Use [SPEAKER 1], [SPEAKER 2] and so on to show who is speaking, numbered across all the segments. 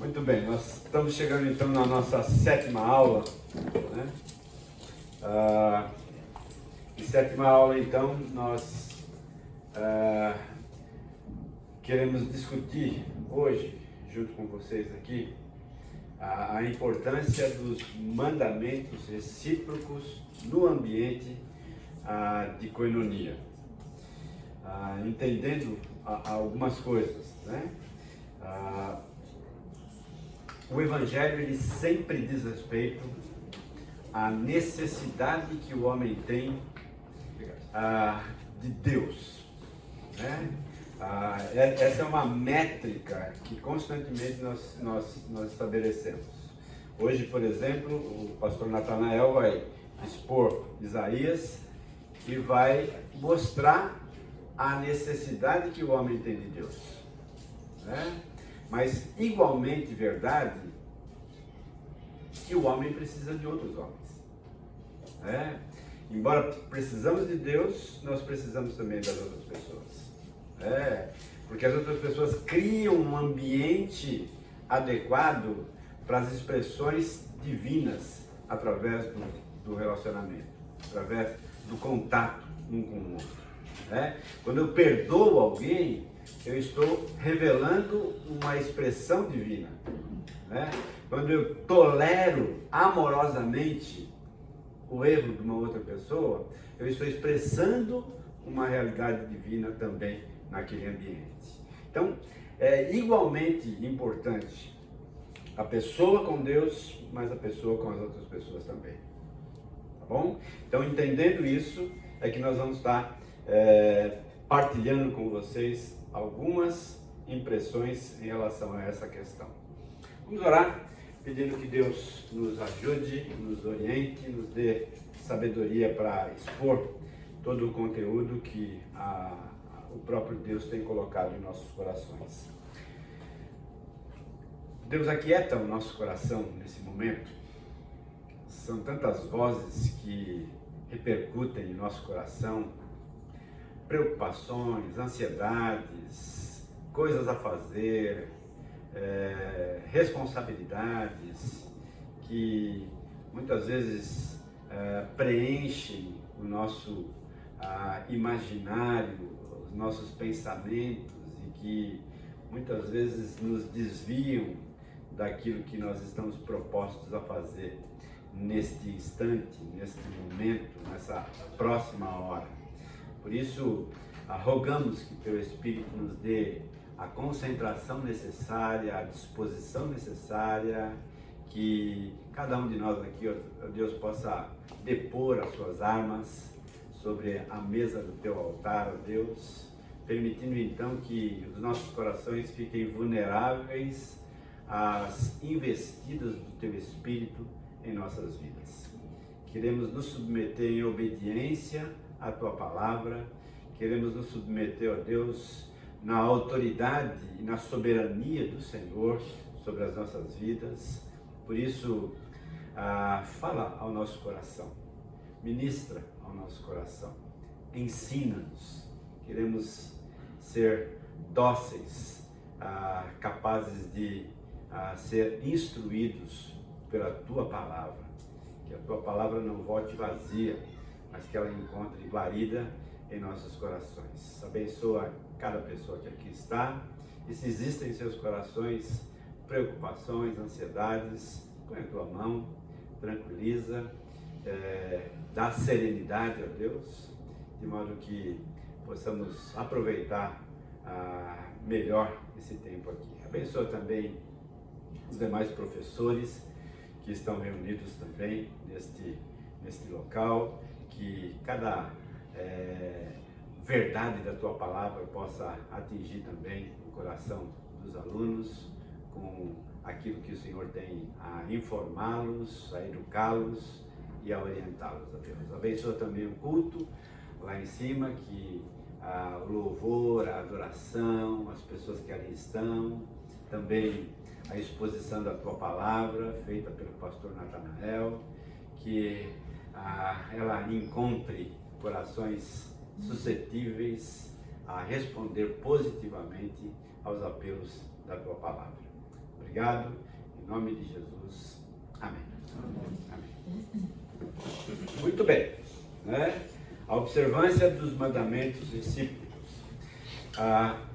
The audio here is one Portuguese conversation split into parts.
[SPEAKER 1] Muito bem, nós estamos chegando então na nossa sétima aula, né? E sétima aula então nós queremos discutir hoje, junto com vocês aqui, a importância dos mandamentos recíprocos no ambiente de koinonia, entendendo algumas coisas, né? O Evangelho ele sempre diz respeito à necessidade que o homem tem de Deus, né? Essa é uma métrica que constantemente nós estabelecemos. Hoje, por exemplo, o pastor Natanael vai expor Isaías e vai mostrar a necessidade que o homem tem de Deus, né? Mas igualmente verdade que o homem precisa de outros homens, né? Embora precisamos de Deus, nós precisamos também das outras pessoas, porque as outras pessoas criam um ambiente adequado para as expressões divinas através do relacionamento, através do contato um com o outro, né? Quando eu perdoo alguém, eu estou revelando uma expressão divina, né? Quando eu tolero amorosamente o erro de uma outra pessoa, eu estou expressando uma realidade divina também naquele ambiente. Então, é igualmente importante a pessoa com Deus, mas a pessoa com as outras pessoas também, tá bom? Então, entendendo isso, é que nós vamos estar partilhando com vocês algumas impressões em relação a essa questão. Vamos orar, pedindo que Deus nos ajude, nos oriente, nos dê sabedoria para expor todo o conteúdo que o próprio Deus tem colocado em nossos corações. Deus, aquieta o nosso coração nesse momento. São tantas vozes que repercutem em nosso coração, preocupações, ansiedades, coisas a fazer, responsabilidades que muitas vezes preenchem o nosso imaginário, os nossos pensamentos e que muitas vezes nos desviam daquilo que nós estamos propostos a fazer neste instante, neste momento, nessa próxima hora. Por isso, rogamos que Teu Espírito nos dê a concentração necessária, a disposição necessária, que cada um de nós aqui, ó Deus, possa depor as suas armas sobre a mesa do Teu altar, ó Deus, permitindo então que os nossos corações fiquem vulneráveis às investidas do Teu Espírito em nossas vidas. Queremos nos submeter em obediência à Tua palavra, queremos nos submeter, ó Deus, na autoridade e na soberania do Senhor sobre as nossas vidas. Por isso, fala ao nosso coração, ministra ao nosso coração, ensina-nos. Queremos ser dóceis, capazes de ser instruídos pela Tua palavra, que a Tua palavra não volte vazia, mas que ela encontre guarida em nossos corações. Abençoa cada pessoa que aqui está, e se existem em seus corações preocupações, ansiedades, põe a Tua mão, tranquiliza, dá serenidade a Deus, de modo que possamos aproveitar melhor esse tempo aqui. Abençoa também os demais professores que estão reunidos também neste local, que cada verdade da Tua palavra possa atingir também o coração dos alunos com aquilo que o Senhor tem a informá-los, a educá-los e a orientá-los, a Deus. Abençoa também o culto lá em cima, que o louvor, a adoração, as pessoas que ali estão, também a exposição da Tua palavra, feita pelo pastor Natanael, que ela encontre corações suscetíveis a responder positivamente aos apelos da Tua palavra. Obrigado. Em nome de Jesus. Amém. Amém. Muito bem. Né? A observância dos mandamentos recíprocos.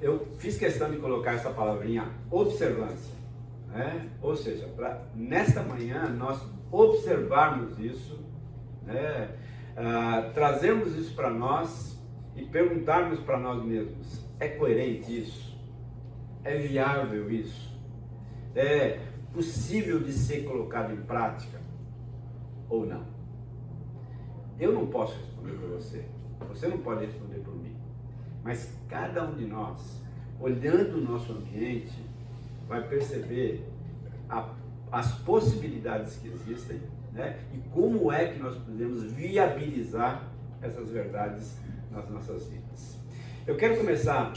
[SPEAKER 1] Eu fiz questão de colocar essa palavrinha observância. Né? Ou seja, para nesta manhã nós observarmos isso, né? Trazermos isso para nós e perguntarmos para nós mesmos: é coerente isso? É viável isso? É possível de ser colocado em prática ou não? Eu não posso responder por você, você não pode responder por mim, mas cada um de nós, olhando o nosso ambiente, vai perceber as possibilidades que existem, né? E como é que nós podemos viabilizar essas verdades nas nossas vidas. Eu quero começar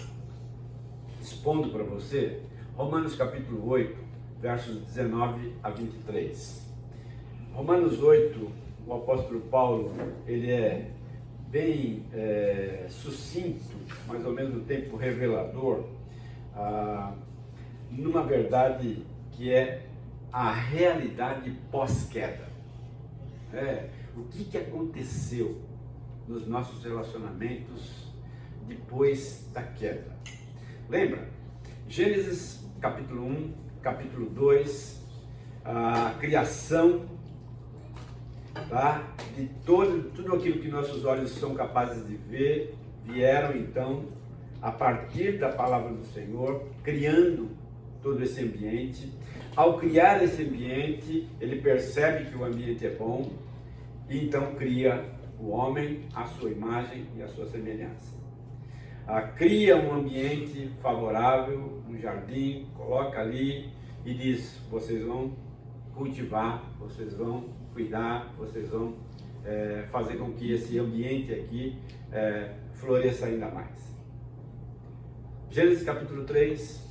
[SPEAKER 1] expondo para você Romanos capítulo 8, versos 19 a 23. Romanos 8, o apóstolo Paulo, ele é bem sucinto, mas ao mesmo tempo revelador, numa verdade que é a realidade pós-queda. O que aconteceu nos nossos relacionamentos depois da queda? Lembra? Gênesis capítulo 1, capítulo 2, a criação, tá? De tudo aquilo que nossos olhos são capazes de ver, vieram então a partir da palavra do Senhor, criando todo esse ambiente. Ao criar esse ambiente, ele percebe que o ambiente é bom e então cria o homem à sua imagem e à sua semelhança. Cria um ambiente favorável, um jardim, coloca ali e diz: vocês vão cultivar, vocês vão cuidar, vocês vão fazer com que esse ambiente aqui floresça ainda mais. Gênesis capítulo 3,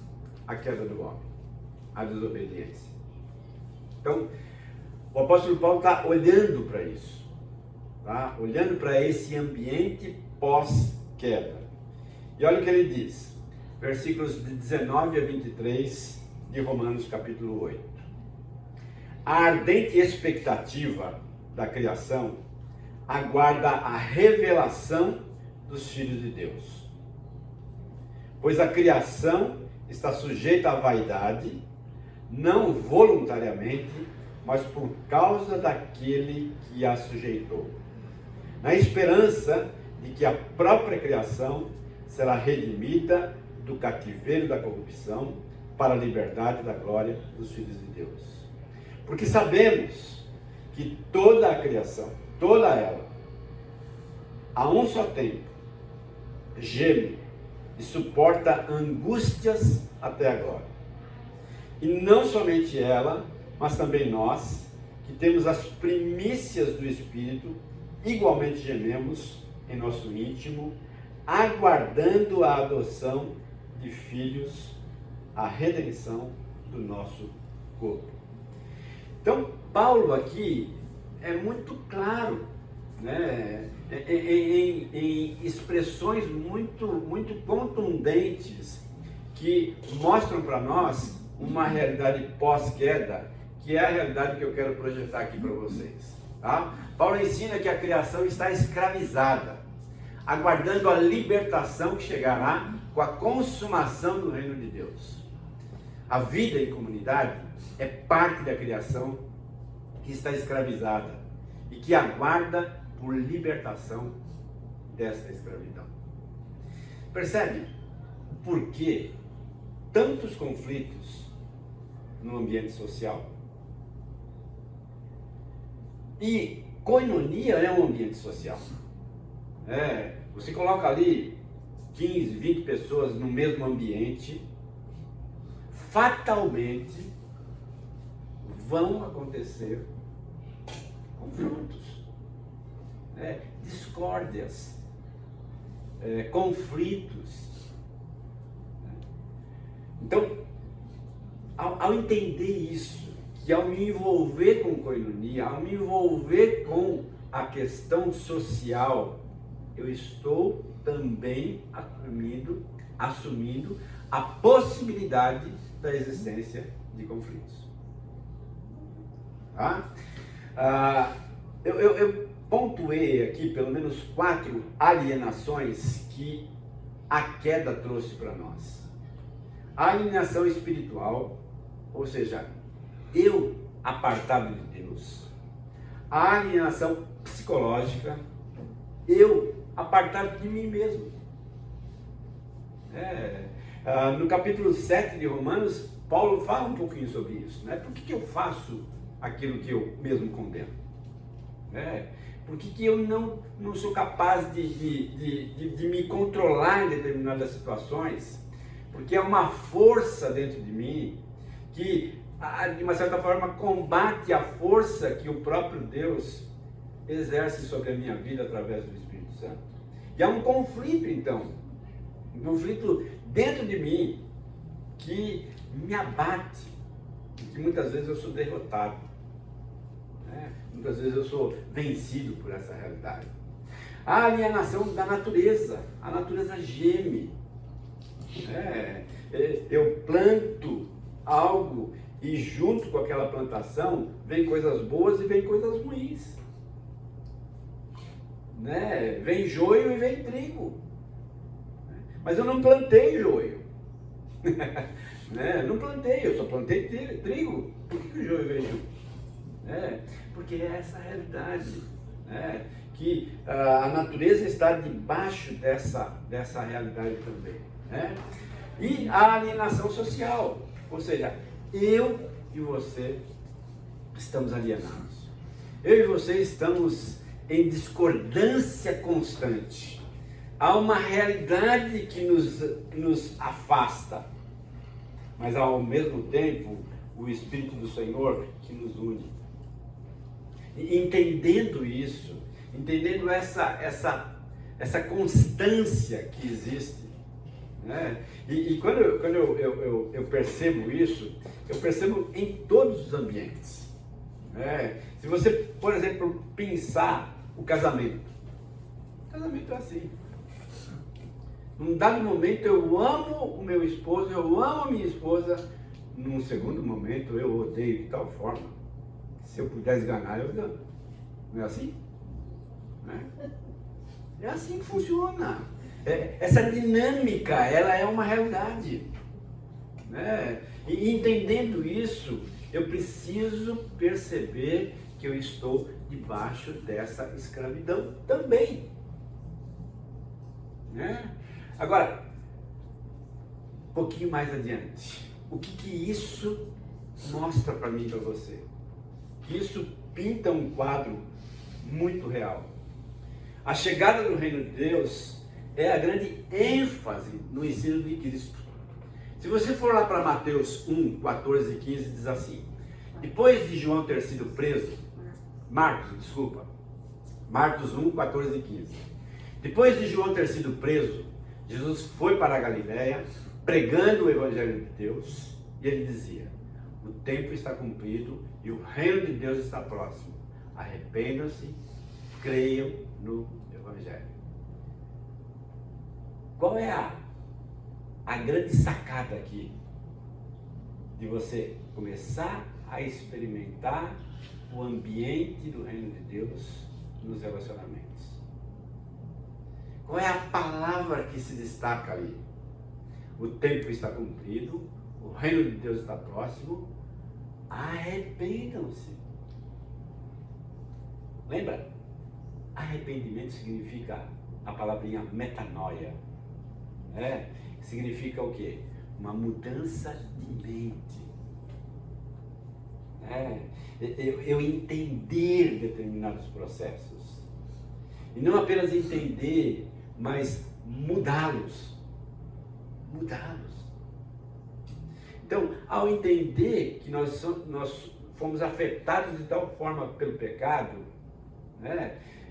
[SPEAKER 1] a queda do homem, a desobediência. Então, o apóstolo Paulo está olhando para isso, tá? Olhando para esse ambiente pós-queda. E olha o que ele diz, versículos de 19 a 23 de Romanos capítulo 8. A ardente expectativa da criação aguarda a revelação dos filhos de Deus. Pois a criação está sujeita à vaidade, não voluntariamente, mas por causa daquele que a sujeitou, na esperança de que a própria criação será redimida do cativeiro da corrupção para a liberdade da glória dos filhos de Deus. Porque sabemos que toda a criação, toda ela, a um só tempo, geme e suporta angústias até agora. E não somente ela, mas também nós, que temos as primícias do Espírito, igualmente gememos em nosso íntimo, aguardando a adoção de filhos, a redenção do nosso corpo. Então, Paulo aqui é muito claro, né? Em expressões muito contundentes que mostram para nós uma realidade pós-queda, que é a realidade que eu quero projetar aqui para vocês. Tá? Paulo ensina que a criação está escravizada, aguardando a libertação que chegará com a consumação do reino de Deus. A vida em comunidade é parte da criação que está escravizada e que aguarda por libertação desta escravidão. Percebe por que tantos conflitos no ambiente social? E koinonia é um ambiente social. Você coloca ali 15, 20 pessoas no mesmo ambiente, fatalmente vão acontecer confrontos, discórdias, conflitos. Então, ao entender isso, que ao me envolver com koinonia, ao me envolver com a questão social, eu estou também assumindo a possibilidade da existência de conflitos. Tá? Eu pontuei aqui pelo menos 4 alienações que a queda trouxe para nós. A alienação espiritual, ou seja, eu apartado de Deus. A alienação psicológica, eu apartado de mim mesmo. No capítulo 7 de Romanos, Paulo fala um pouquinho sobre isso. Né? Por que eu faço aquilo que eu mesmo condeno? Por que eu não sou capaz de me controlar em determinadas situações? Porque é uma força dentro de mim que, de uma certa forma, combate a força que o próprio Deus exerce sobre a minha vida através do Espírito Santo. E há um conflito, então, um conflito dentro de mim que me abate, que muitas vezes eu sou derrotado, muitas vezes eu sou vencido por essa realidade. A alienação da natureza, a natureza geme. Eu planto algo e junto com aquela plantação vem coisas boas e vem coisas ruins. Vem joio e vem trigo. Mas eu não plantei joio. Não plantei, eu só plantei trigo. Por que o joio veio junto? Porque é essa realidade. Que a natureza está debaixo dessa realidade também. E a alienação social. Ou seja, eu e você estamos alienados. Eu e você estamos em discordância constante. Há uma realidade que nos afasta, mas ao mesmo tempo o Espírito do Senhor que nos une. E entendendo isso, entendendo essa constância que existe, e quando eu percebo isso, eu percebo em todos os ambientes. Se você, por exemplo, pensar o casamento é assim. Num dado momento eu amo o meu esposo, eu amo a minha esposa, num segundo momento eu odeio de tal forma, se eu puder esganar, eu esgano. Não é assim? É assim que funciona. Essa dinâmica, ela é uma realidade. E entendendo isso, eu preciso perceber que eu estou debaixo dessa escravidão também. Agora, um pouquinho mais adiante, o que isso mostra para mim e para você? Isso pinta um quadro muito real. A chegada do reino de Deus é a grande ênfase no ensino de Cristo. Se você for lá para Mateus 1, 14 e 15, diz assim: depois de João ter sido preso, Marcos 1, 14 e 15. Depois de João ter sido preso, Jesus foi para a Galileia, pregando o Evangelho de Deus, e ele dizia: o tempo está cumprido e o reino de Deus está próximo. Arrependam-se, creiam no Evangelho. Qual é a grande sacada aqui? De você começar a experimentar o ambiente do reino de Deus nos relacionamentos. Qual é a palavra que se destaca ali? O tempo está cumprido, o reino de Deus está próximo, arrependam-se. Lembra? Arrependimento significa a palavrinha metanoia. Significa o quê? Uma mudança de mente. Eu entender determinados processos. E não apenas entender, mas mudá-los. Então, ao entender que nós fomos afetados de tal forma pelo pecado,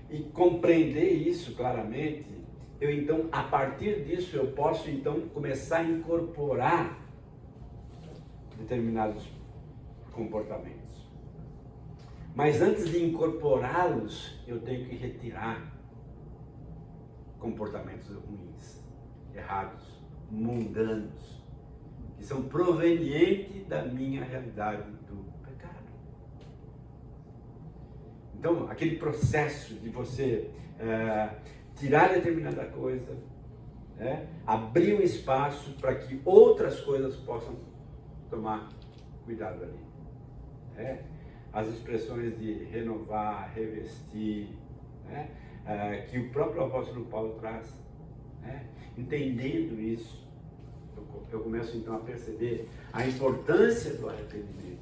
[SPEAKER 1] e compreender isso claramente, eu então, a partir disso, eu posso então começar a incorporar determinados comportamentos. Mas antes de incorporá-los, eu tenho que retirar comportamentos ruins, errados, mundanos, que são provenientes da minha realidade do pecado. Então, aquele processo de você tirar determinada coisa, abrir um espaço para que outras coisas possam tomar cuidado ali. As expressões de renovar, revestir, que o próprio apóstolo Paulo traz. Entendendo isso, eu começo então a perceber a importância do arrependimento,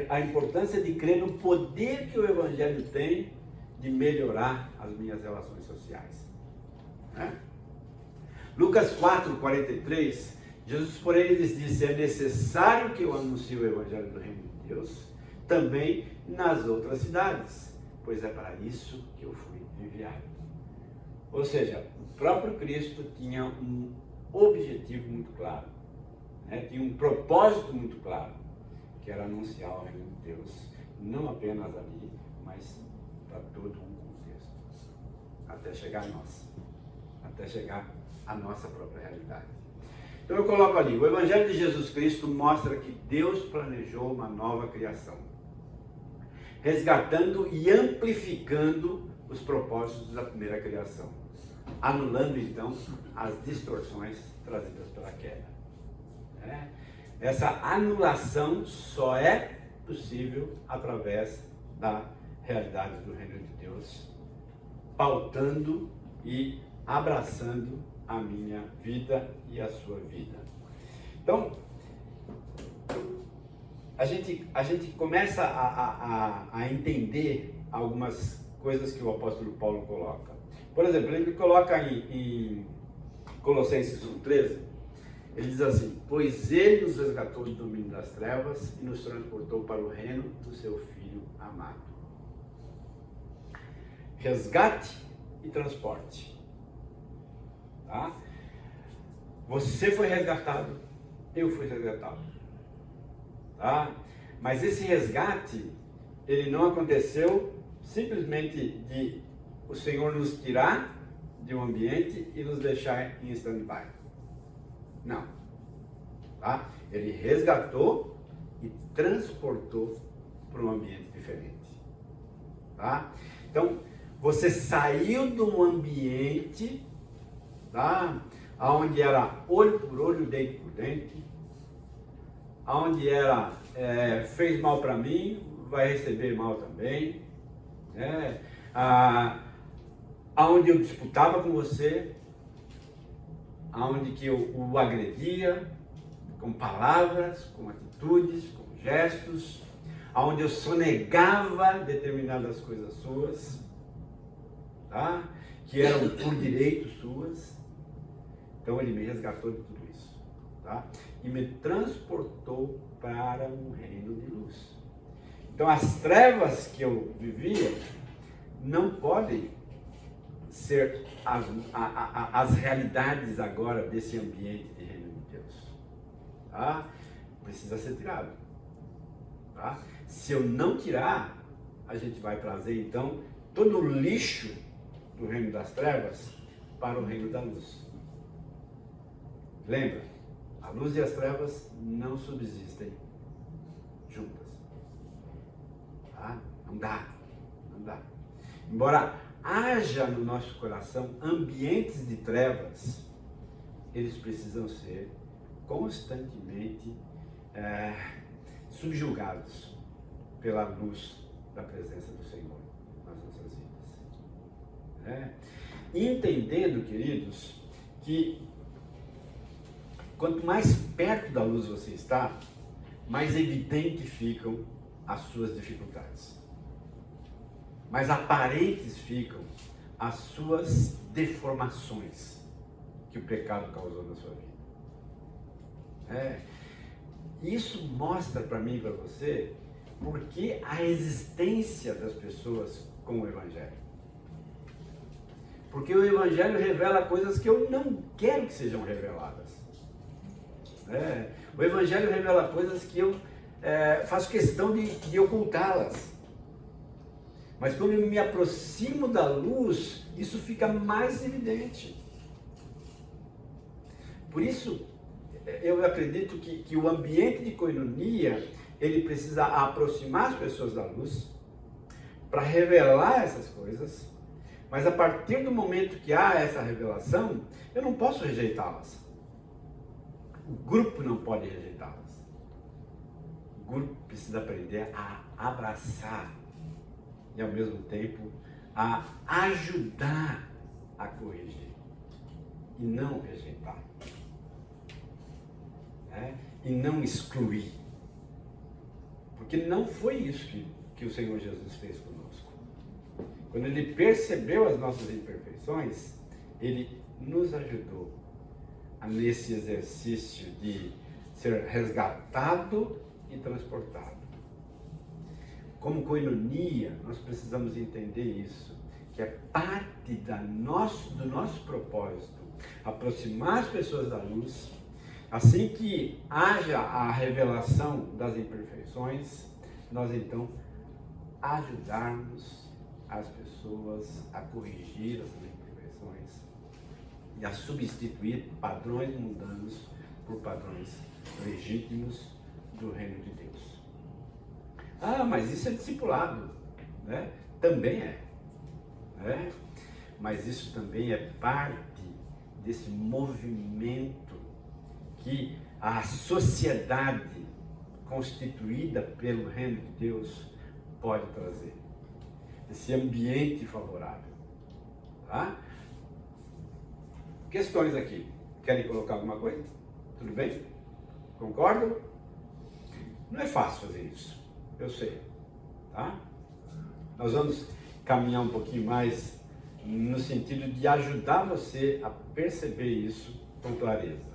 [SPEAKER 1] a importância de crer no poder que o Evangelho tem de melhorar as minhas relações sociais. Lucas 4:43, Jesus, porém, lhes disse: é necessário que eu anuncie o Evangelho do Reino de Deus também nas outras cidades, pois é para isso que eu fui enviado. Ou seja, o próprio Cristo tinha um objetivo muito claro, tinha um propósito muito claro, que era anunciar o Reino de Deus, não apenas ali, mas para todo um contexto, até chegar a nós, até chegar à nossa própria realidade. Então eu coloco ali, o Evangelho de Jesus Cristo mostra que Deus planejou uma nova criação, resgatando e amplificando os propósitos da primeira criação, anulando então as distorções trazidas pela queda. Essa anulação só é possível através da realidade do Reino de Deus, pautando e abraçando a minha vida e a sua vida. Então, a gente começa a entender algumas coisas que o apóstolo Paulo coloca. Por exemplo, ele coloca em Colossenses 1:13, ele diz assim: pois ele nos resgatou do domínio das trevas e nos transportou para o reino do seu Filho amado. Resgate e transporte. Tá? Você foi resgatado, eu fui resgatado. Tá? Mas esse resgate, ele não aconteceu simplesmente de o Senhor nos tirar de um ambiente e nos deixar em stand-by. Não. Tá? Ele resgatou e transportou para um ambiente diferente. Tá? Então, você saiu de um ambiente, tá, onde era olho por olho, dente por dente, onde era fez mal para mim, vai receber mal também, onde eu disputava com você, onde que eu o agredia com palavras, com atitudes, com gestos, onde eu sonegava determinadas coisas suas, tá? Que eram por direito suas. Então ele me resgatou de tudo isso, tá? E me transportou para um reino de luz. Então as trevas que eu vivia não podem ser as realidades agora desse ambiente de reino de Deus, tá? Precisa ser tirado, tá? Se eu não tirar, a gente vai trazer então todo o lixo do reino das trevas para o reino da luz. Lembra, a luz e as trevas não subsistem juntas, tá? Não dá. Embora haja no nosso coração ambientes de trevas, eles precisam ser constantemente subjugados pela luz da presença do Senhor nas nossas vidas. Entendendo, queridos, que quanto mais perto da luz você está, mais evidentes ficam as suas dificuldades. Mais aparentes ficam as suas deformações que o pecado causou na sua vida. Isso mostra para mim e para você porque a existência das pessoas com o Evangelho. Porque o Evangelho revela coisas que eu não quero que sejam reveladas. O Evangelho revela coisas que eu faço questão de ocultá-las. Mas quando eu me aproximo da luz, isso fica mais evidente. Por isso, eu acredito que o ambiente de koinonia, ele precisa aproximar as pessoas da luz, para revelar essas coisas, mas a partir do momento que há essa revelação, eu não posso rejeitá-las. O grupo não pode rejeitá-las. O grupo precisa aprender a abraçar e ao mesmo tempo a ajudar a corrigir e não rejeitar, né? E não excluir, porque não foi isso que o Senhor Jesus fez conosco. Quando Ele percebeu as nossas imperfeições, Ele nos ajudou nesse exercício de ser resgatado e transportado. Como koinonia, nós precisamos entender isso, que é parte do nosso propósito, aproximar as pessoas da luz, assim que haja a revelação das imperfeições, nós então ajudarmos as pessoas a corrigir essas imperfeições e a substituir padrões mundanos por padrões legítimos do reino de Deus. Ah, mas isso é discipulado, né? Também é, né? Mas isso também é parte desse movimento que a sociedade constituída pelo reino de Deus pode trazer. Esse ambiente favorável. Tá? Questões aqui. Querem colocar alguma coisa? Tudo bem? Concordam? Não é fácil fazer isso. Eu sei. Tá? Nós vamos caminhar um pouquinho mais no sentido de ajudar você a perceber isso com clareza.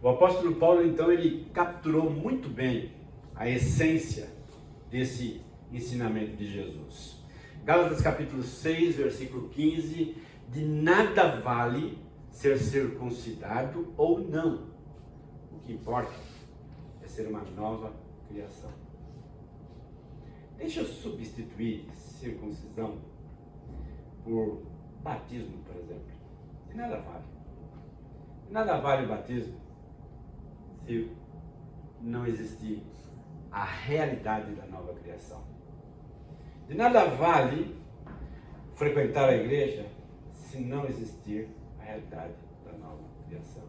[SPEAKER 1] O apóstolo Paulo, então, ele capturou muito bem a essência desse ensinamento de Jesus. Gálatas capítulo 6, versículo 15, de nada vale ser circuncidado ou não. O que importa é ser uma nova criação. Deixa eu substituir circuncisão por batismo, por exemplo. De nada vale. De nada vale o batismo se não existir a realidade da nova criação. De nada vale frequentar a igreja se não existir a realidade da nova criação.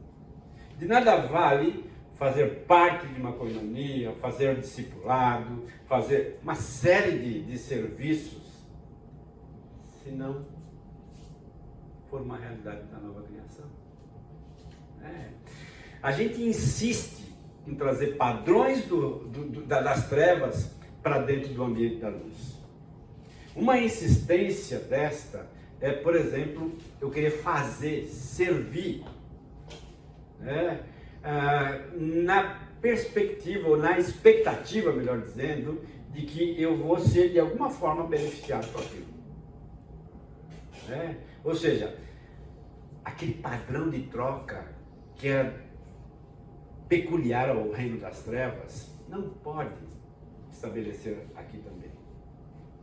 [SPEAKER 1] De nada vale fazer parte de uma koinonia, fazer discipulado, fazer uma série de serviços, se não for uma realidade da nova criação. A gente insiste em trazer padrões das trevas para dentro do ambiente da luz. Uma insistência desta é, por exemplo, eu querer fazer, servir, na perspectiva, ou na expectativa, melhor dizendo, de que eu vou ser de alguma forma beneficiado com aquilo. Ou seja, aquele padrão de troca que é peculiar ao reino das trevas, não pode estabelecer aqui também.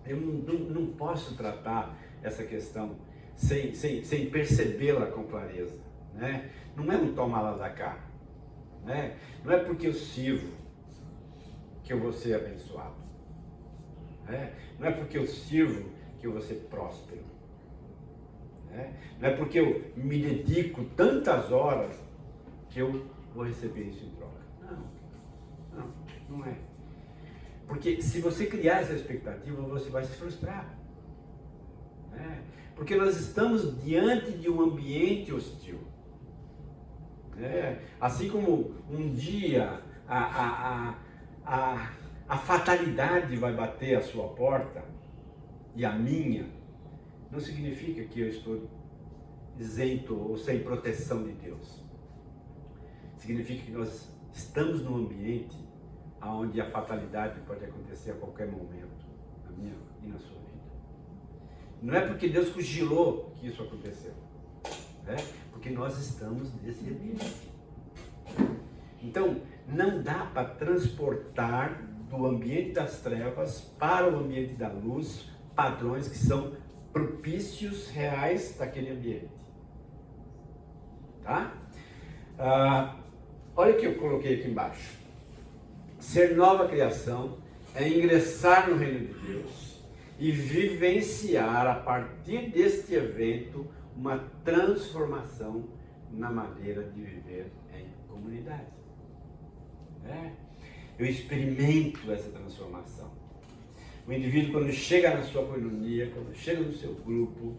[SPEAKER 1] Eu não posso tratar essa questão sem percebê-la com clareza. Não é um toma lá da cá. Não é porque eu sirvo que eu vou ser abençoado. Não é porque eu sirvo que eu vou ser próspero. Não é porque eu me dedico tantas horas que eu vou receber isso em troca. Não é. Porque se você criar essa expectativa, você vai se frustrar. Porque nós estamos diante de um ambiente hostil. Assim como um dia a fatalidade vai bater a sua porta e a minha, não significa que eu estou isento ou sem proteção de Deus. Significa que nós estamos num ambiente onde a fatalidade pode acontecer a qualquer momento, na minha e na sua vida. Não é porque Deus cochilou que isso aconteceu, porque nós estamos nesse ambiente. Então, não dá para transportar do ambiente das trevas para o ambiente da luz padrões que são propícios reais daquele ambiente. Tá? Olha o que eu coloquei aqui embaixo. Ser nova criação é ingressar no reino de Deus e vivenciar a partir deste evento uma transformação na maneira de viver em comunidade. Eu experimento essa transformação. O indivíduo, quando chega na sua coinonia, quando chega no seu grupo,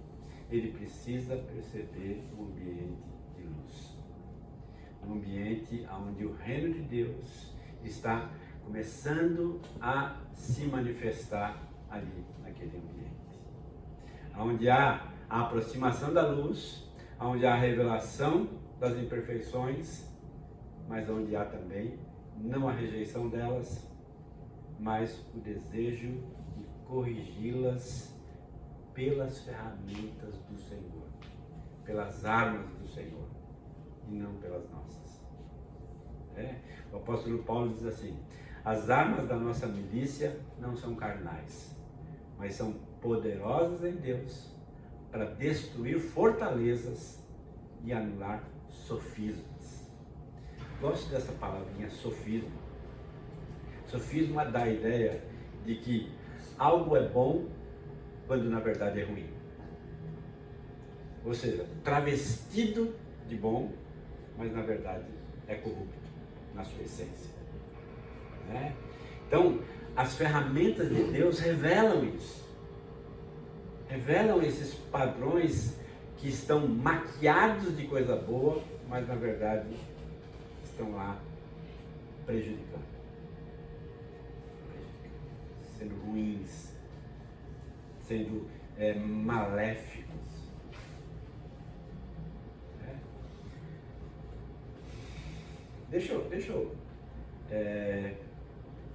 [SPEAKER 1] ele precisa perceber o ambiente de luz. Um ambiente onde o reino de Deus está começando a se manifestar ali, naquele ambiente. Onde há a aproximação da luz, onde há a revelação das imperfeições, mas onde há também não a rejeição delas, mas o desejo de corrigi-las pelas ferramentas do Senhor, pelas armas do Senhor, e não pelas nossas. O apóstolo Paulo diz assim: as armas da nossa milícia não são carnais, mas são poderosas em Deus para destruir fortalezas e anular sofismas. Gosto dessa palavrinha, sofisma. Sofisma dá a ideia de que algo é bom quando na verdade é ruim. Ou seja, travestido de bom, mas na verdade é corrupto na sua essência. Então, as ferramentas de Deus revelam isso. Revelam esses padrões que estão maquiados de coisa boa, mas na verdade estão lá prejudicando, sendo ruins, sendo maléficos. Deixa eu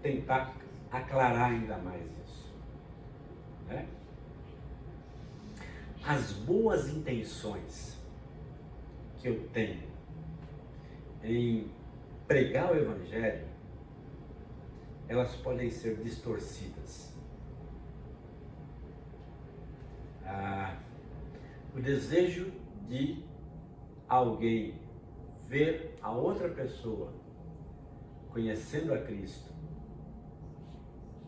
[SPEAKER 1] tentar aclarar ainda mais isso. As boas intenções que eu tenho em pregar o Evangelho, elas podem ser distorcidas. O desejo de alguém ver a outra pessoa conhecendo a Cristo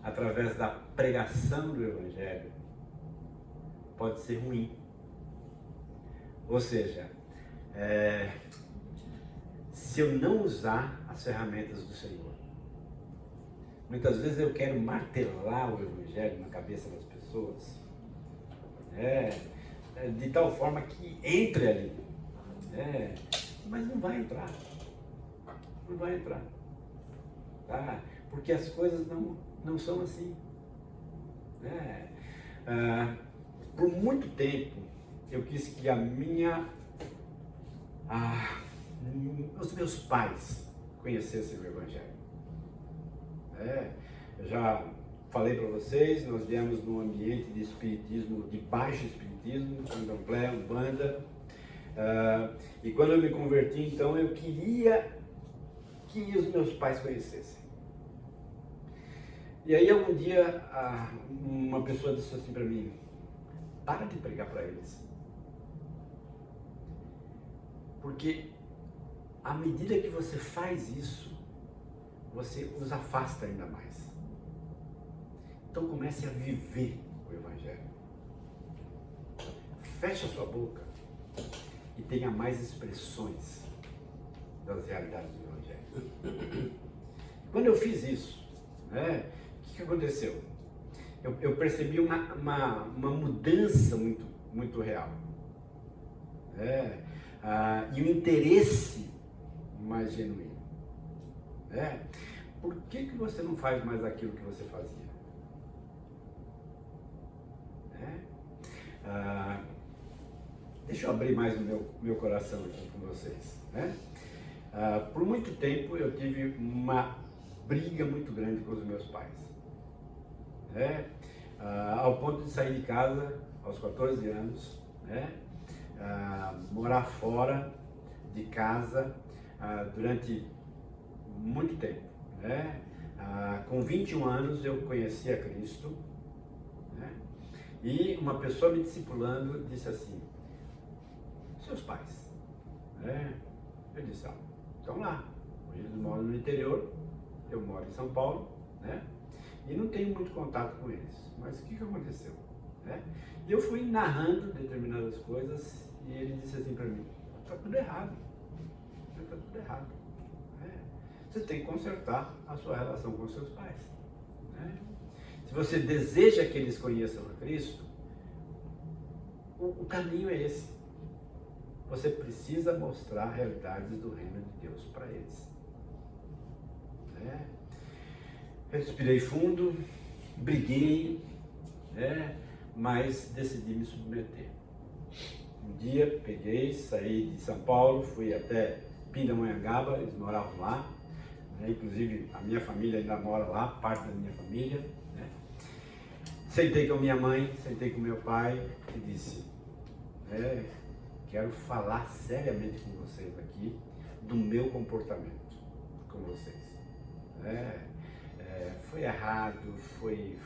[SPEAKER 1] através da pregação do Evangelho pode ser ruim. Ou seja, se eu não usar as ferramentas do Senhor, muitas vezes eu quero martelar o Evangelho na cabeça das pessoas, de tal forma que entre ali, mas não vai entrar, tá? Porque as coisas não são assim. Por muito tempo eu quis que os meus pais conhecessem o Evangelho. Eu já falei para vocês, nós viemos num ambiente de espiritismo, de baixo espiritismo, candomblé, umbanda, e quando eu me converti, então, eu queria que os meus pais conhecessem. E aí, algum dia, uma pessoa disse assim para mim: para de pregar para eles. Porque à medida que você faz isso, você os afasta ainda mais. Então comece a viver o Evangelho. Feche a sua boca e tenha mais expressões das realidades do Evangelho. Quando eu fiz isso, o que aconteceu? Eu percebi uma mudança muito real. E um interesse mais genuíno. Por que você não faz mais aquilo que você fazia? Deixa eu abrir mais o meu coração aqui com vocês. Por muito tempo eu tive uma briga muito grande com os meus pais. Ao ponto de sair de casa aos 14 anos, morar fora de casa durante muito tempo. Com 21 anos eu conheci a Cristo, e uma pessoa me discipulando disse assim: seus pais? Eu disse: estão lá, Hoje eles moram no interior, eu moro em São Paulo, né? E não tenho muito contato com eles. Mas o que aconteceu? Né? E eu fui narrando determinadas coisas e ele disse assim para mim: está tudo errado. Está tudo errado. Né? Você tem que consertar a sua relação com os seus pais. Né? Se você deseja que eles conheçam a Cristo, o caminho é esse. Você precisa mostrar realidades do reino de Deus para eles. Né? Respirei fundo, briguei, né? Mas decidi me submeter. Um dia peguei, saí de São Paulo, fui até Pindamonhangaba, eles moravam lá, né? Inclusive a minha família ainda mora lá, parte da minha família. Né? Sentei com a minha mãe, sentei com meu pai e disse: quero falar seriamente com vocês aqui do meu comportamento com vocês. Foi errado, foi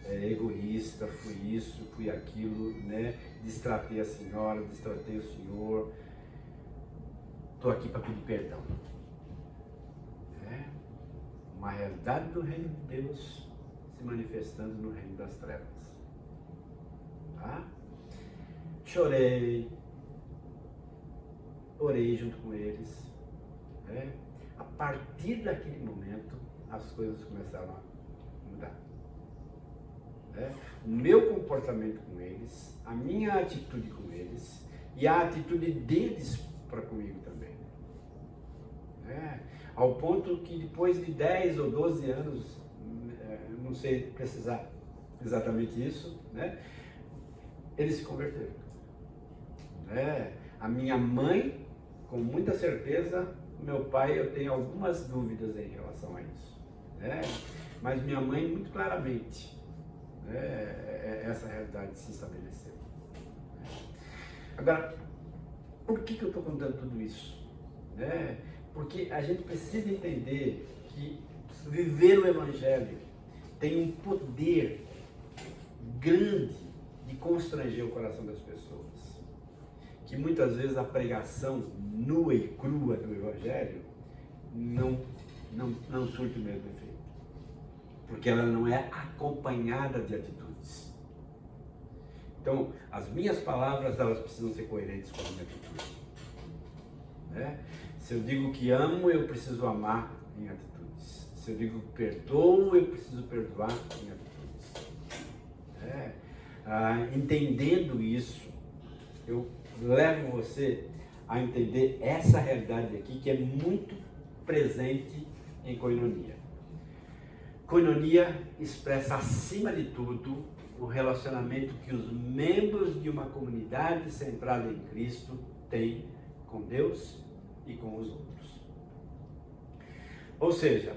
[SPEAKER 1] egoísta, fui isso, fui aquilo, né? Destratei a senhora, destratei o senhor. Estou aqui para pedir perdão. Uma realidade do reino de Deus se manifestando no reino das trevas. Tá? Chorei, orei junto com eles. Né? A partir daquele momento, as coisas começaram a mudar. Né? O meu comportamento com eles, a minha atitude com eles e a atitude deles para comigo também. Né? Ao ponto que depois de 10 ou 12 anos, não sei precisar exatamente isso, né? Eles se converteram. Né? A minha mãe, com muita certeza, meu pai, eu tenho algumas dúvidas em relação a isso. Né? Mas minha mãe, muito claramente, essa realidade se estabeleceu. Agora, por que eu estou contando tudo isso? Porque a gente precisa entender que viver o Evangelho tem um poder grande de constranger o coração das pessoas. Que muitas vezes a pregação nua e crua do Evangelho não surte o mesmo efeito. Porque ela não é acompanhada de atitudes. Então, as minhas palavras, elas precisam ser coerentes com a minha atitude. Né? Se eu digo que amo, eu preciso amar em atitudes. Se eu digo que perdoo, eu preciso perdoar em atitudes. Entendendo isso, eu levo você a entender essa realidade aqui, que é muito presente em koinonia. Koinonia expressa, acima de tudo, o relacionamento que os membros de uma comunidade centrada em Cristo têm com Deus e com os outros. Ou seja,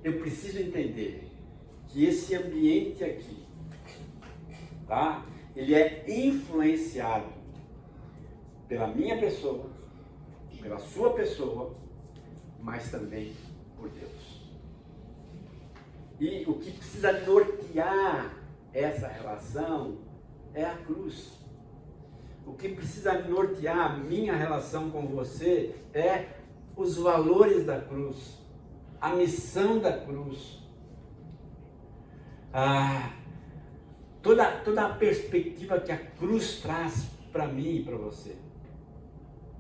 [SPEAKER 1] eu preciso entender que esse ambiente aqui, tá? Ele é influenciado pela minha pessoa, pela sua pessoa, mas também por Deus. E o que precisa nortear essa relação é a cruz. O que precisa nortear a minha relação com você é os valores da cruz, a missão da cruz, toda a perspectiva que a cruz traz para mim e para você.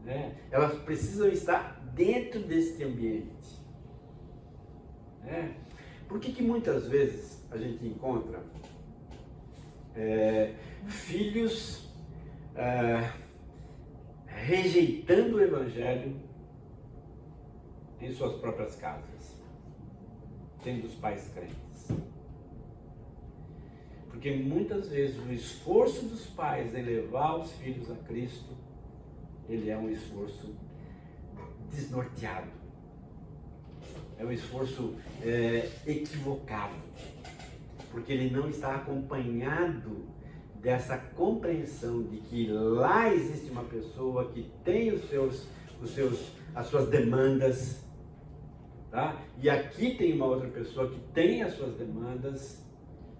[SPEAKER 1] Né? Elas precisam estar dentro desse ambiente. Né? Por que muitas vezes a gente encontra filhos rejeitando o Evangelho em suas próprias casas, tendo os pais crentes? Porque muitas vezes o esforço dos pais em levar os filhos a Cristo, ele é um esforço desnorteado, é um esforço equivocado, porque ele não está acompanhado dessa compreensão de que lá existe uma pessoa que tem as suas demandas, tá? E aqui tem uma outra pessoa que tem as suas demandas,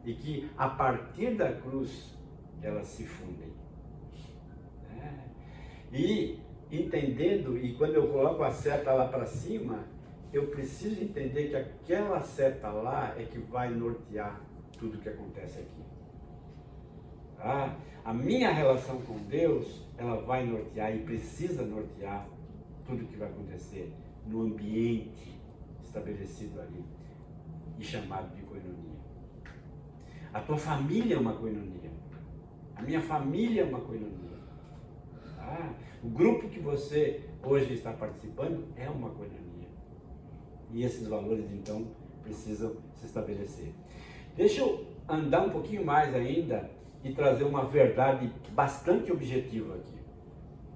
[SPEAKER 1] e que a partir da cruz elas se fundem. E entendendo, e quando eu coloco a seta lá para cima, eu preciso entender que aquela seta lá é que vai nortear tudo que acontece aqui. Tá? A minha relação com Deus, ela vai nortear e precisa nortear tudo que vai acontecer no ambiente estabelecido ali e chamado de coinonia. A tua família é uma coinonia. A minha família é uma coinonia. Tá? O grupo que você hoje está participando é uma coinonia. E esses valores, então, precisam se estabelecer. Deixa eu andar um pouquinho mais ainda e trazer uma verdade bastante objetiva aqui.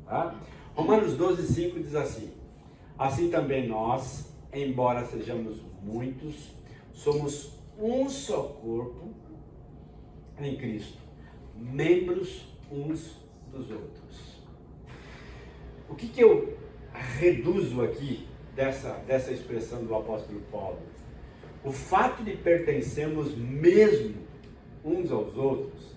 [SPEAKER 1] Tá? Romanos 12:5 diz assim: assim também nós, embora sejamos muitos, somos um só corpo em Cristo, membros uns dos outros. O que eu reduzo aqui dessa expressão do apóstolo Paulo? O fato de pertencermos mesmo uns aos outros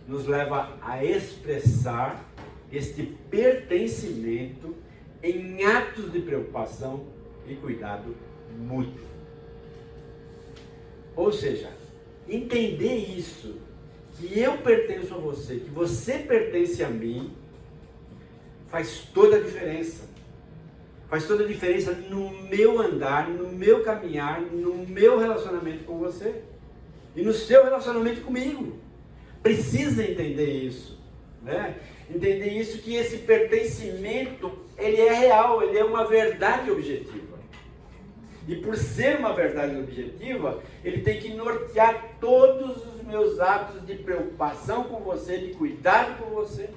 [SPEAKER 1] nos leva a expressar este pertencimento em atos de preocupação e cuidado mútuo. Ou seja, entender isso, que eu pertenço a você, que você pertence a mim, faz toda a diferença. Faz toda a diferença no meu andar, no meu caminhar, no meu relacionamento com você e no seu relacionamento comigo. Precisa entender isso, né? Entender isso, que esse pertencimento, ele é real, ele é uma verdade objetiva. E por ser uma verdade objetiva, ele tem que nortear todos os meus atos de preocupação com você, de cuidado com você.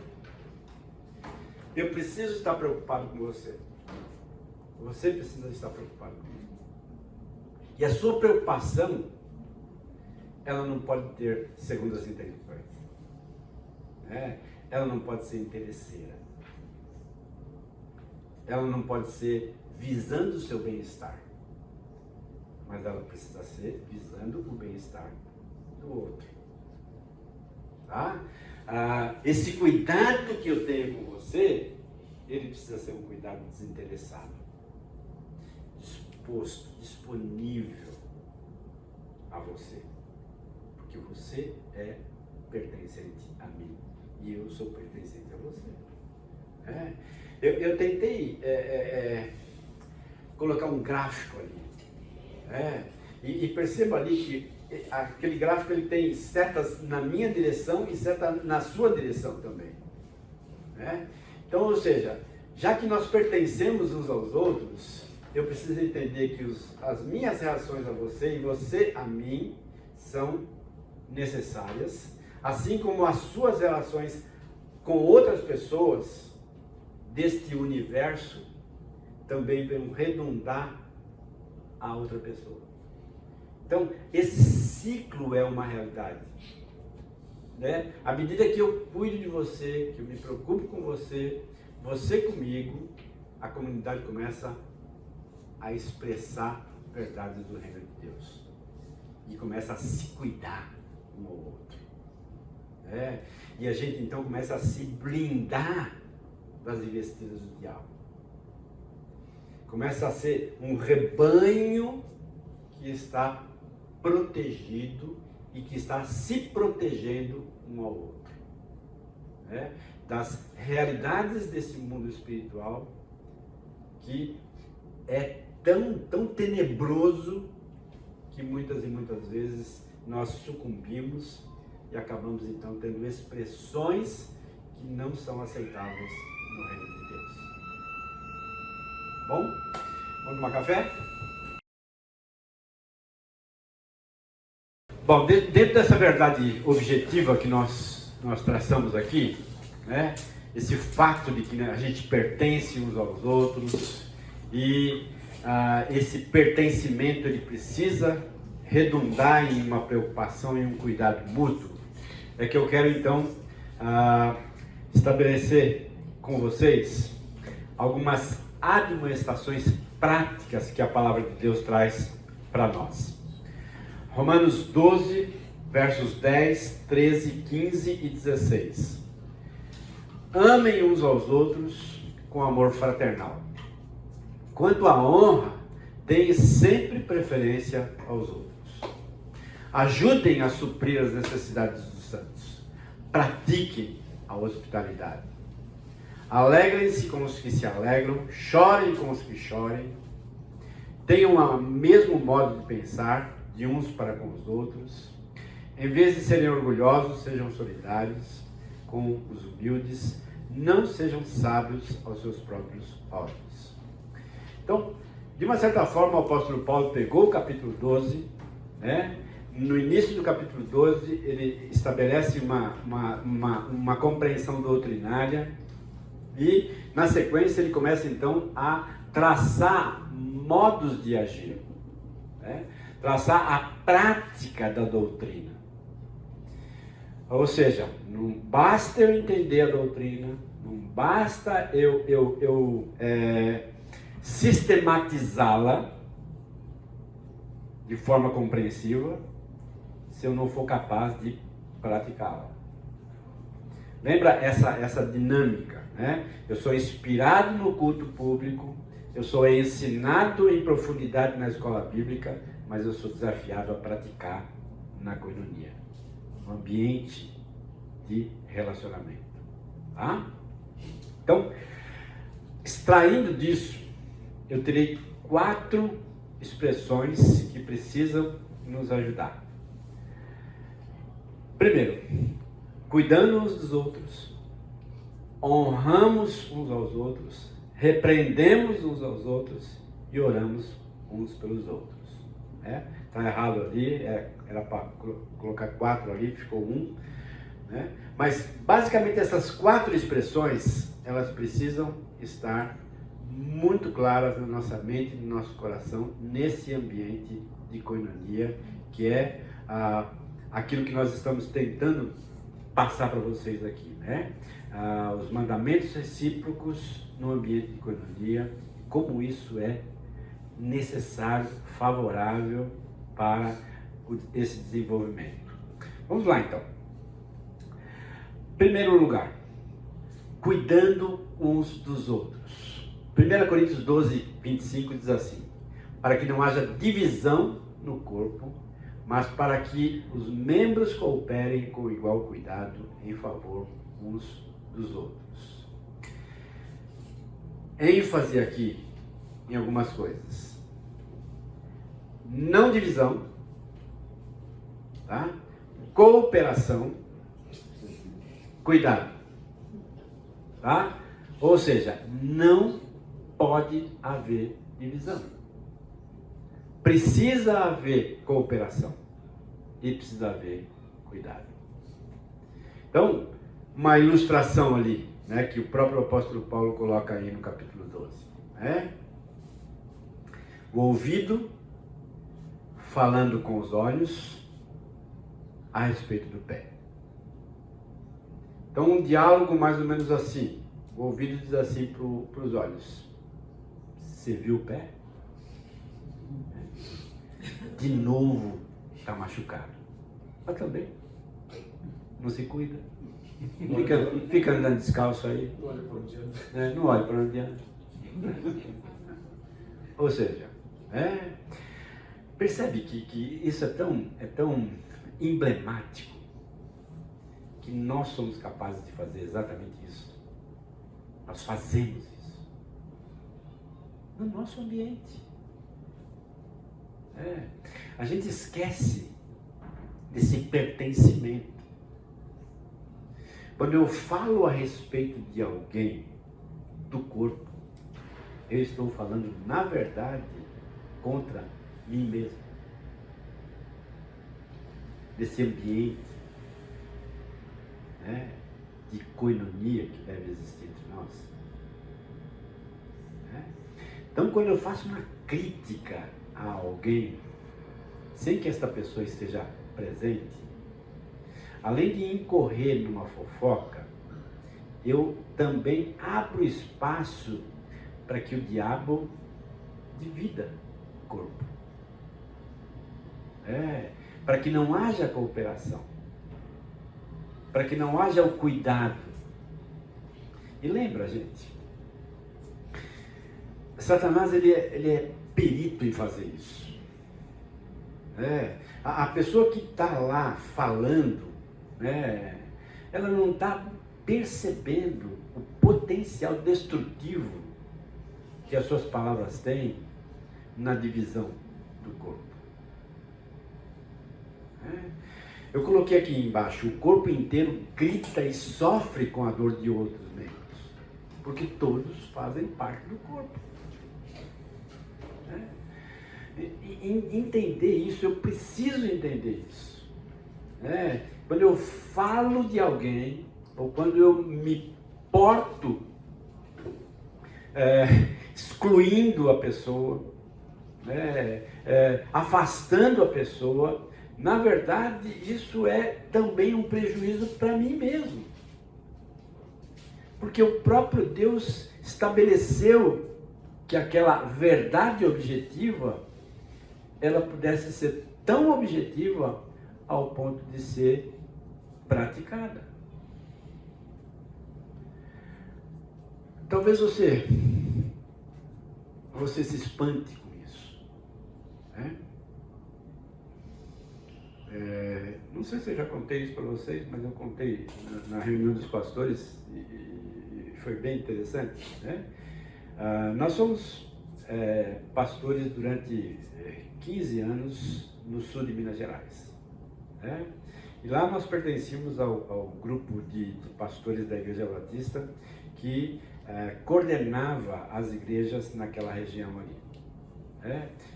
[SPEAKER 1] Eu preciso estar preocupado com você. Você precisa estar preocupado comigo. E a sua preocupação, ela não pode ter segundas intenções. Ela não pode ser interesseira. Ela não pode ser visando o seu bem-estar. Mas ela precisa ser visando o bem-estar do outro. Tá? Esse cuidado que eu tenho com você, ele precisa ser um cuidado desinteressado, disposto, disponível a você, porque você é pertencente a mim e eu sou pertencente a você. Eu tentei colocar um gráfico ali, e perceba ali que aquele gráfico ele tem setas na minha direção e seta na sua direção também. Então, ou seja, já que nós pertencemos uns aos outros, eu preciso entender que as minhas reações a você e você a mim são necessárias, assim como as suas relações com outras pessoas deste universo também vão redundar a outra pessoa. Então, esse ciclo é uma realidade. À medida que eu cuido de você, que eu me preocupo com você, você comigo, a comunidade começa a expressar verdades do reino de Deus. E começa a se cuidar um ao outro. E a gente então começa a se blindar das investidas do diabo. Começa a ser um rebanho que está protegido e que está se protegendo um ao outro. Das realidades desse mundo espiritual que é tão tenebroso que muitas e muitas vezes nós sucumbimos e acabamos então tendo expressões que não são aceitáveis no reino de Deus. Bom? Vamos tomar café? Bom, dentro dessa verdade objetiva que nós traçamos aqui, esse fato de que a gente pertence uns aos outros e esse pertencimento ele precisa redundar em uma preocupação e um cuidado mútuo, é que eu quero então estabelecer com vocês algumas admoestações práticas que a palavra de Deus traz para nós. Romanos 12, versos 10, 13, 15 e 16. Amem uns aos outros com amor fraternal. Quanto à honra, deem sempre preferência aos outros. Ajudem a suprir as necessidades dos santos. Pratiquem a hospitalidade. Alegrem-se com os que se alegram, chorem com os que chorem. Tenham o mesmo modo de pensar de uns para com os outros. Em vez de serem orgulhosos, sejam solidários com os humildes. Não sejam sábios aos seus próprios olhos. Então, de uma certa forma, o apóstolo Paulo pegou o capítulo 12, né? No início do capítulo 12, ele estabelece uma compreensão doutrinária e, na sequência, ele começa então a traçar modos de agir, né? Traçar a prática da doutrina. Ou seja, não basta eu entender a doutrina, não basta eu sistematizá-la de forma compreensiva, se eu não for capaz de praticá-la. Lembra essa dinâmica, né? Eu sou inspirado no culto público, eu sou ensinado em profundidade na escola bíblica, mas eu sou desafiado a praticar na coinonia, no ambiente de relacionamento. Tá? Então, extraindo disso, eu terei 4 expressões que precisam nos ajudar. Primeiro, cuidando uns dos outros, honramos uns aos outros, repreendemos uns aos outros e oramos uns pelos outros. Está errado ali, era para colocar 4 ali, ficou 1. Né? Mas basicamente essas 4 expressões, elas precisam estar muito claras na nossa mente, no nosso coração, nesse ambiente de koinonia, que é aquilo que nós estamos tentando passar para vocês aqui, né? Os mandamentos recíprocos no ambiente de koinonia, como isso é necessário, favorável para esse desenvolvimento. Vamos lá então. Primeiro lugar, cuidando uns dos outros. 1 Coríntios 12, 25 diz assim: para que não haja divisão no corpo, mas para que os membros cooperem com igual cuidado em favor uns dos outros. ênfase aqui em algumas coisas. Não divisão, tá? Cooperação, cuidado, tá? Ou seja, não pode haver divisão. Precisa haver cooperação e precisa haver cuidado. Então, uma ilustração ali, né, que o próprio apóstolo Paulo coloca aí no capítulo 12, né? O ouvido falando com os olhos a respeito do pé. Então, um diálogo mais ou menos assim. O ouvido diz assim para os olhos: você viu o pé? De novo está machucado. Mas também não se cuida. Fica andando descalço aí. Não olha para onde anda. Não olha para onde anda. Ou seja, percebe que isso é tão emblemático que nós somos capazes de fazer exatamente isso. Nós fazemos isso no nosso ambiente. A gente esquece desse pertencimento. Quando eu falo a respeito de alguém do corpo, eu estou falando, na verdade, contra mim mesmo. Desse ambiente, de koinonia que deve existir entre nós. Então, quando eu faço uma crítica a alguém, sem que esta pessoa esteja presente, além de incorrer numa fofoca, eu também abro espaço para que o diabo divida o corpo. Para que não haja cooperação, para que não haja o cuidado. E lembra, gente, Satanás ele é perito em fazer isso. A pessoa que está lá falando, né, ela não está percebendo o potencial destrutivo que as suas palavras têm na divisão do corpo. Eu coloquei aqui embaixo: o corpo inteiro grita e sofre com a dor de outros membros, porque todos fazem parte do corpo. Entender isso, eu preciso entender isso. Quando eu falo de alguém, ou quando eu me porto excluindo a pessoa, afastando a pessoa, na verdade isso é também um prejuízo para mim mesmo. Porque o próprio Deus estabeleceu que aquela verdade objetiva, ela pudesse ser tão objetiva ao ponto de ser praticada. Talvez você se espante com isso. Não sei se eu já contei isso para vocês, mas eu contei na reunião dos pastores e foi bem interessante. Nós somos pastores durante 15 anos no sul de Minas Gerais. E lá nós pertencíamos ao grupo de pastores da Igreja Batista que coordenava as igrejas naquela região ali.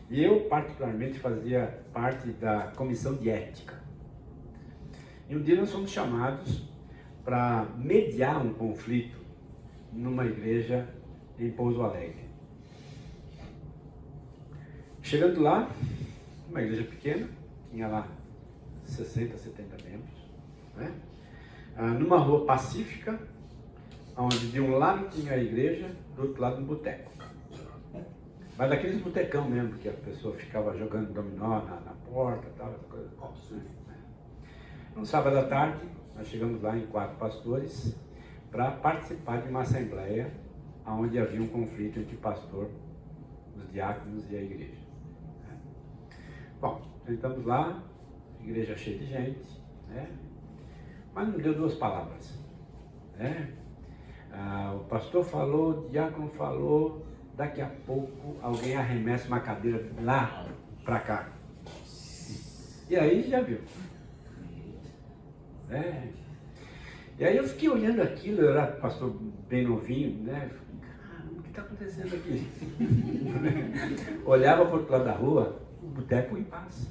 [SPEAKER 1] E eu particularmente fazia parte da comissão de ética. E um dia nós fomos chamados para mediar um conflito numa igreja em Pouso Alegre. Chegando lá, uma igreja pequena, tinha lá 60, 70 membros, numa rua pacífica, onde de um lado tinha a igreja, do outro lado um boteco. Mas daqueles botecão mesmo, que a pessoa ficava jogando dominó na porta, tal, essa coisa. No sábado à tarde, nós chegamos lá em 4 pastores para participar de uma assembleia onde havia um conflito entre o pastor, os diáconos e a igreja. Bom, sentamos lá, igreja cheia de gente, mas não deu 2 palavras. O pastor falou, o diácono falou, daqui a pouco alguém arremessa uma cadeira lá para cá. E aí já viu. E aí eu fiquei olhando aquilo, eu era pastor bem novinho, Caramba, o que está acontecendo aqui? Olhava para o outro lado da rua, o boteco em paz.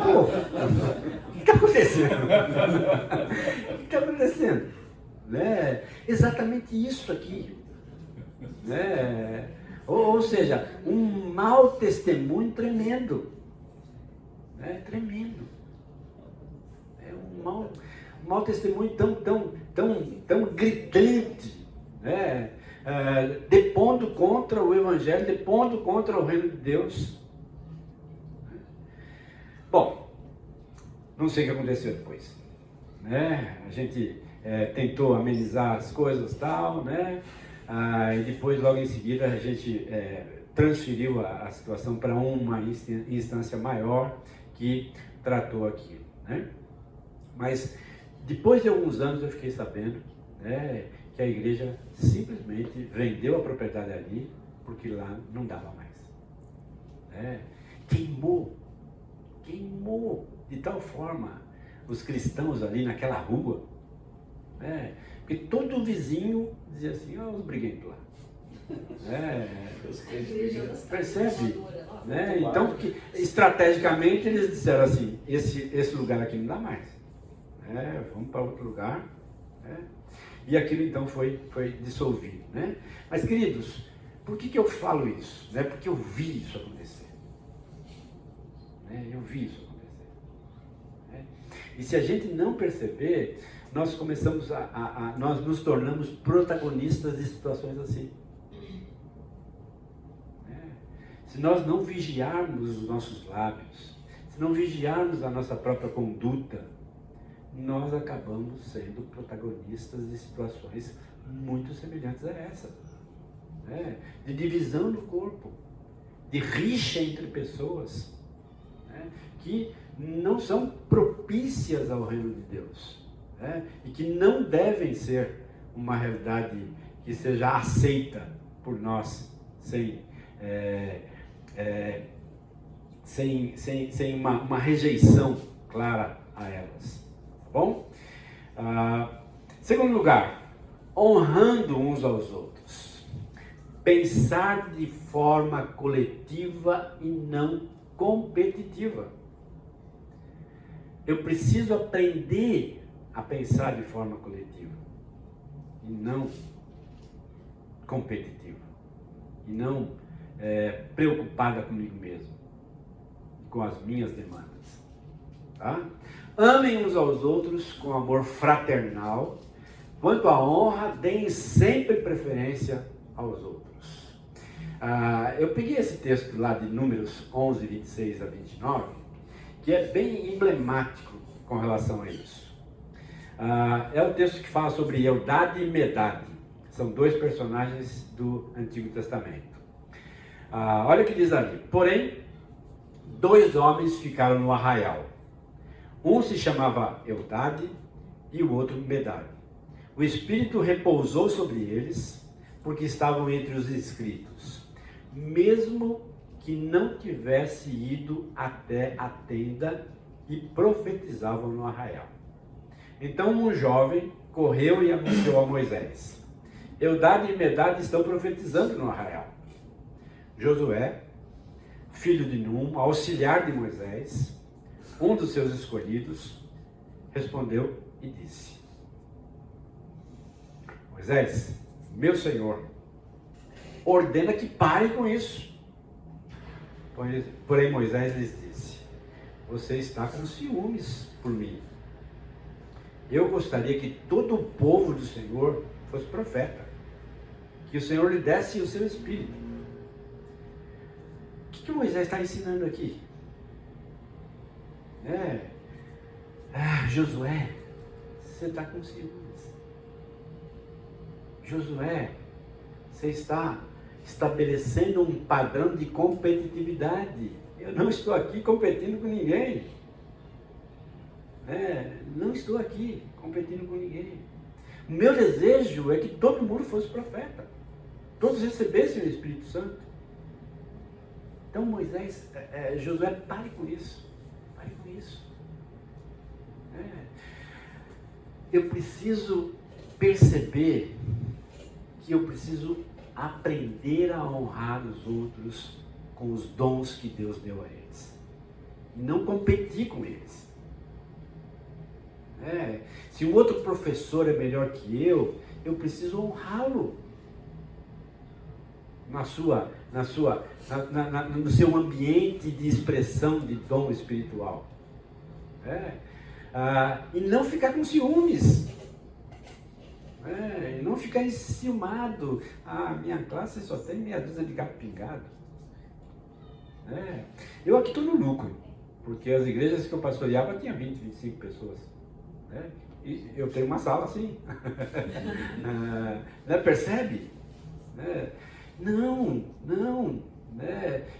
[SPEAKER 1] Pô, o que está acontecendo? O que está acontecendo? Exatamente isso aqui. Ou seja, um mau testemunho tremendo. Tremendo. Um mau testemunho tão gritante, depondo contra o Evangelho, depondo contra o reino de Deus. Bom, não sei o que aconteceu depois. A gente tentou amenizar as coisas e tal, e depois, logo em seguida, a gente transferiu a situação para uma instância maior que tratou aquilo. Mas depois de alguns anos eu fiquei sabendo que a igreja simplesmente vendeu a propriedade ali, porque lá não dava mais. Queimou de tal forma os cristãos ali naquela rua, porque todo vizinho dizia assim: os briguentos lá. Percebe? Então, porque, estrategicamente eles disseram assim: esse lugar aqui não dá mais. Vamos para outro lugar. E aquilo então foi dissolvido. Mas, queridos, por que eu falo isso? Porque eu vi isso acontecer. Eu vi isso acontecer. E se a gente não perceber, nós começamos nós nos tornamos protagonistas de situações assim. Se nós não vigiarmos os nossos lábios, se não vigiarmos a nossa própria conduta, nós acabamos sendo protagonistas de situações muito semelhantes a essa. né? De divisão do corpo, de rixa entre pessoas, né? Que não são propícias ao reino de Deus, né? E que não devem ser uma realidade que seja aceita por nós sem uma rejeição clara a elas, tá bom? Segundo lugar, honrando uns aos outros. Pensar de forma coletiva e não competitiva. Eu preciso aprender a pensar de forma coletiva e não competitiva, e não preocupada comigo mesmo, com as minhas demandas, tá? Amem uns aos outros com amor fraternal. Quanto à honra, deem sempre preferência aos outros. Eu peguei esse texto lá de Números 11, 26 a 29, que é bem emblemático com relação a isso. É o texto que fala sobre Eldade e Medade. São dois personagens do Antigo Testamento. Olha o que diz ali. Porém, 2 homens ficaram no arraial. Um se chamava Eldade e o outro Medade. O Espírito repousou sobre eles, porque estavam entre os inscritos, mesmo que não tivesse ido até a tenda, e profetizavam no arraial. Então um jovem correu e anunciou a Moisés: Eldade e Medade estão profetizando no arraial. Josué, filho de Num, auxiliar de Moisés, um dos seus escolhidos, respondeu e disse: Moisés, meu senhor, ordena que parem com isso. Porém Moisés lhes disse: você está com ciúmes por mim. Eu gostaria que todo o povo do Senhor fosse profeta, que o Senhor lhe desse o seu espírito. O que Moisés está ensinando aqui? Josué, você está com ciúmes. Josué, você está estabelecendo um padrão de competitividade. Eu não estou aqui competindo com ninguém. Não estou aqui competindo com ninguém. O meu desejo é que todo mundo fosse profeta. Todos recebessem o Espírito Santo. Então Josué, pare com isso. Pare com isso. Eu preciso perceber que eu preciso aprender a honrar os outros com os dons que Deus deu a eles. E não competir com eles. Se o outro professor é melhor que eu preciso honrá-lo no seu ambiente de expressão de dom espiritual. E não ficar com ciúmes. E não ficar enciumado. Minha classe só tem meia dúzia de gato pingado. Eu aqui estou no lucro, porque as igrejas que eu pastoreava tinha 20, 25 pessoas. E eu tenho uma sala assim. Percebe? Não.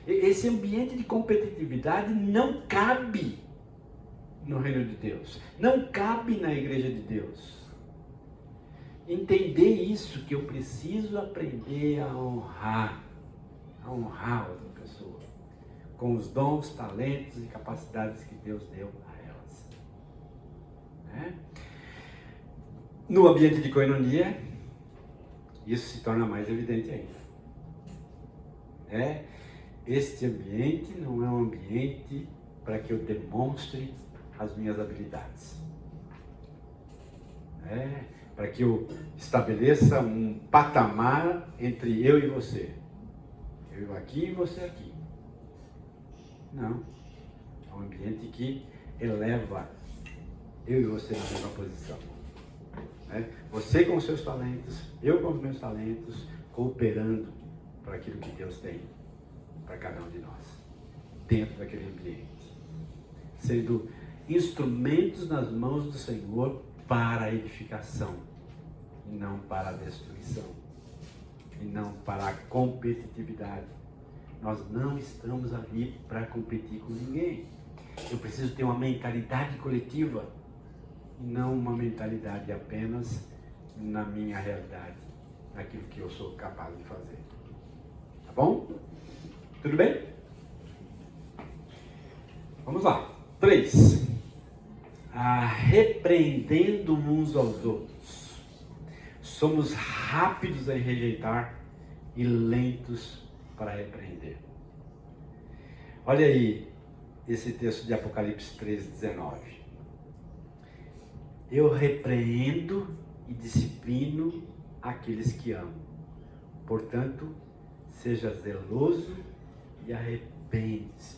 [SPEAKER 1] Esse ambiente de competitividade não cabe no reino de Deus. Não cabe na igreja de Deus. Entender isso, que eu preciso aprender a honrar outra pessoa, com os dons, talentos e capacidades que Deus deu a elas. No ambiente de coinonia, isso se torna mais evidente ainda. Este ambiente não é um ambiente para que eu demonstre as minhas habilidades. Para que eu estabeleça um patamar entre eu e você. Eu aqui e você aqui. Não. É um ambiente que eleva eu e você na mesma posição. Você com os seus talentos, eu com os meus talentos, cooperando para aquilo que Deus tem para cada um de nós, dentro daquele ambiente. Sendo instrumentos nas mãos do Senhor para a edificação e não para a destruição. e não para a competitividade. Nós não estamos ali para competir com ninguém. Eu preciso ter uma mentalidade coletiva e não uma mentalidade apenas na minha realidade, naquilo que eu sou capaz de fazer. Tá bom? Tudo bem? Vamos lá. 3. Repreendendo uns aos outros. Somos rápidos em rejeitar e lentos para repreender. Olha aí esse texto de Apocalipse 3:19. Eu repreendo e disciplino aqueles que amo. Portanto, seja zeloso e arrepende-se.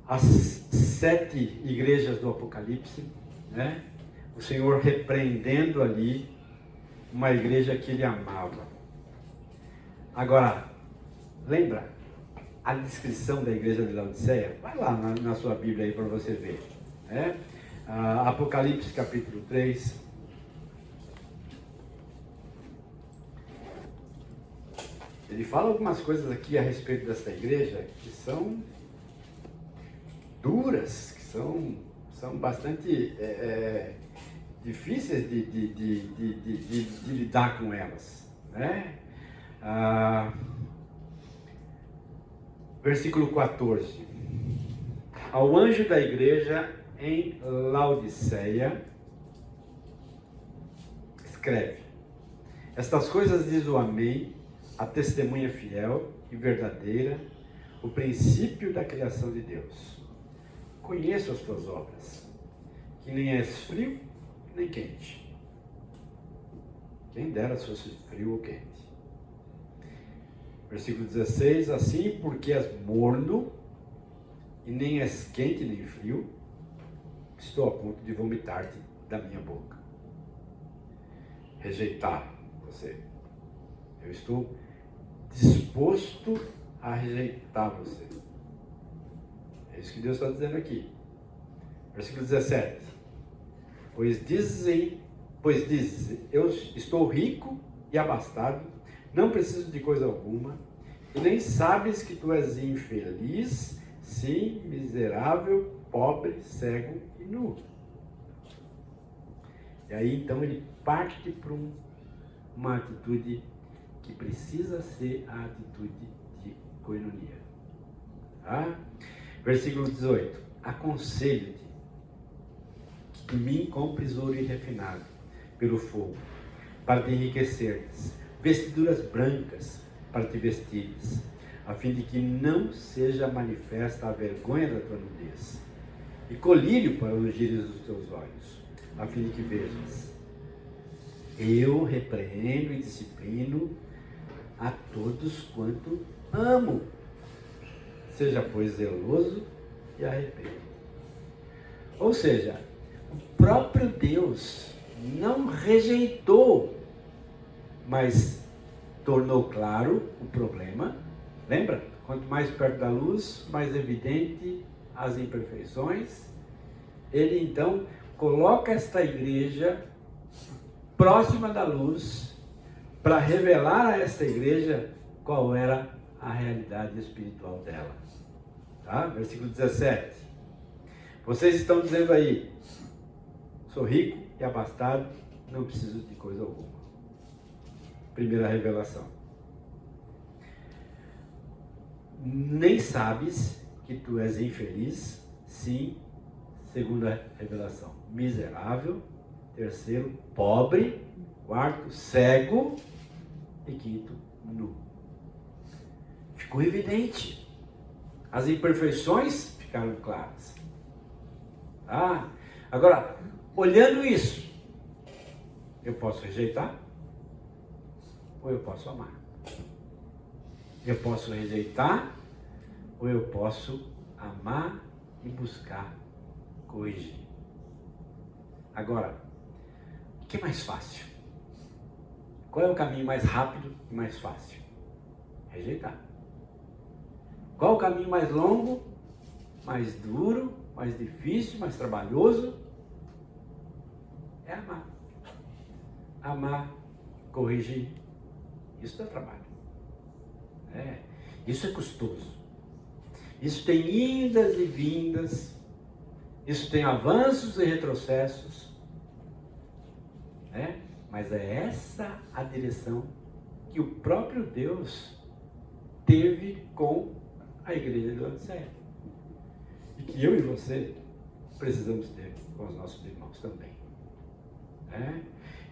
[SPEAKER 1] As 7 igrejas do Apocalipse, né? O Senhor repreendendo ali uma igreja que ele amava. Agora, lembra a descrição da igreja de Laodiceia? Vai lá na sua Bíblia aí para você ver. Né? Apocalipse capítulo 3. Ele fala algumas coisas aqui a respeito dessa igreja que são duras, que são bastante difíceis de lidar com elas, né? Versículo 14. Ao anjo da igreja em Laodiceia, escreve: estas coisas diz o Amém, a testemunha fiel e verdadeira, o princípio da criação de Deus. Conheço as tuas obras, que nem és frio nem quente. Quem dera se fosse frio ou quente. Versículo 16, assim porque és morno, e nem és quente nem frio, estou a ponto de vomitar-te da minha boca. Rejeitar você. Eu estou disposto a rejeitar você. É isso que Deus está dizendo aqui. Versículo 17. Pois dizes, eu estou rico e abastado, não preciso de coisa alguma, e nem sabes que tu és infeliz, sim, miserável, pobre, cego e nu. E aí então ele parte para uma atitude que precisa ser a atitude de coinonia. Tá? Versículo 18. Aconselho-te que de mim compres ouro refinado pelo fogo, para te enriqueceres, vestiduras brancas para te vestires, a fim de que não seja manifesta a vergonha da tua nudez, e colírio para ungires os teus olhos, a fim de que vejas. Eu repreendo e disciplino a todos quanto amo. Seja, pois, zeloso e arrepende. Ou seja, o próprio Deus não rejeitou, mas tornou claro o problema. Lembra? Quanto mais perto da luz, mais evidente as imperfeições. Ele então coloca esta igreja próxima da luz para revelar a esta igreja qual era a realidade espiritual dela. Tá? Versículo 17. Vocês estão dizendo aí: sou rico e abastado, não preciso de coisa alguma. Primeira revelação. Nem sabes que tu és infeliz, sim. Segunda revelação, miserável. Terceiro, pobre. Quarto, cego. E quinto, nu. Ficou evidente. As imperfeições ficaram claras. Ah, agora, olhando isso, eu posso rejeitar ou eu posso amar? Eu posso rejeitar ou eu posso amar e buscar corrigir? Agora, o que é mais fácil? Qual é o caminho mais rápido e mais fácil? Rejeitar. Qual o caminho mais longo, mais duro, mais difícil, mais trabalhoso? É amar. Amar, corrigir, Isso dá trabalho. Isso é custoso. Isso tem indas e vindas. Isso tem avanços e retrocessos. Mas é essa a direção que o próprio Deus teve com a igreja de Laodiceia. E que eu e você precisamos ter com os nossos irmãos também.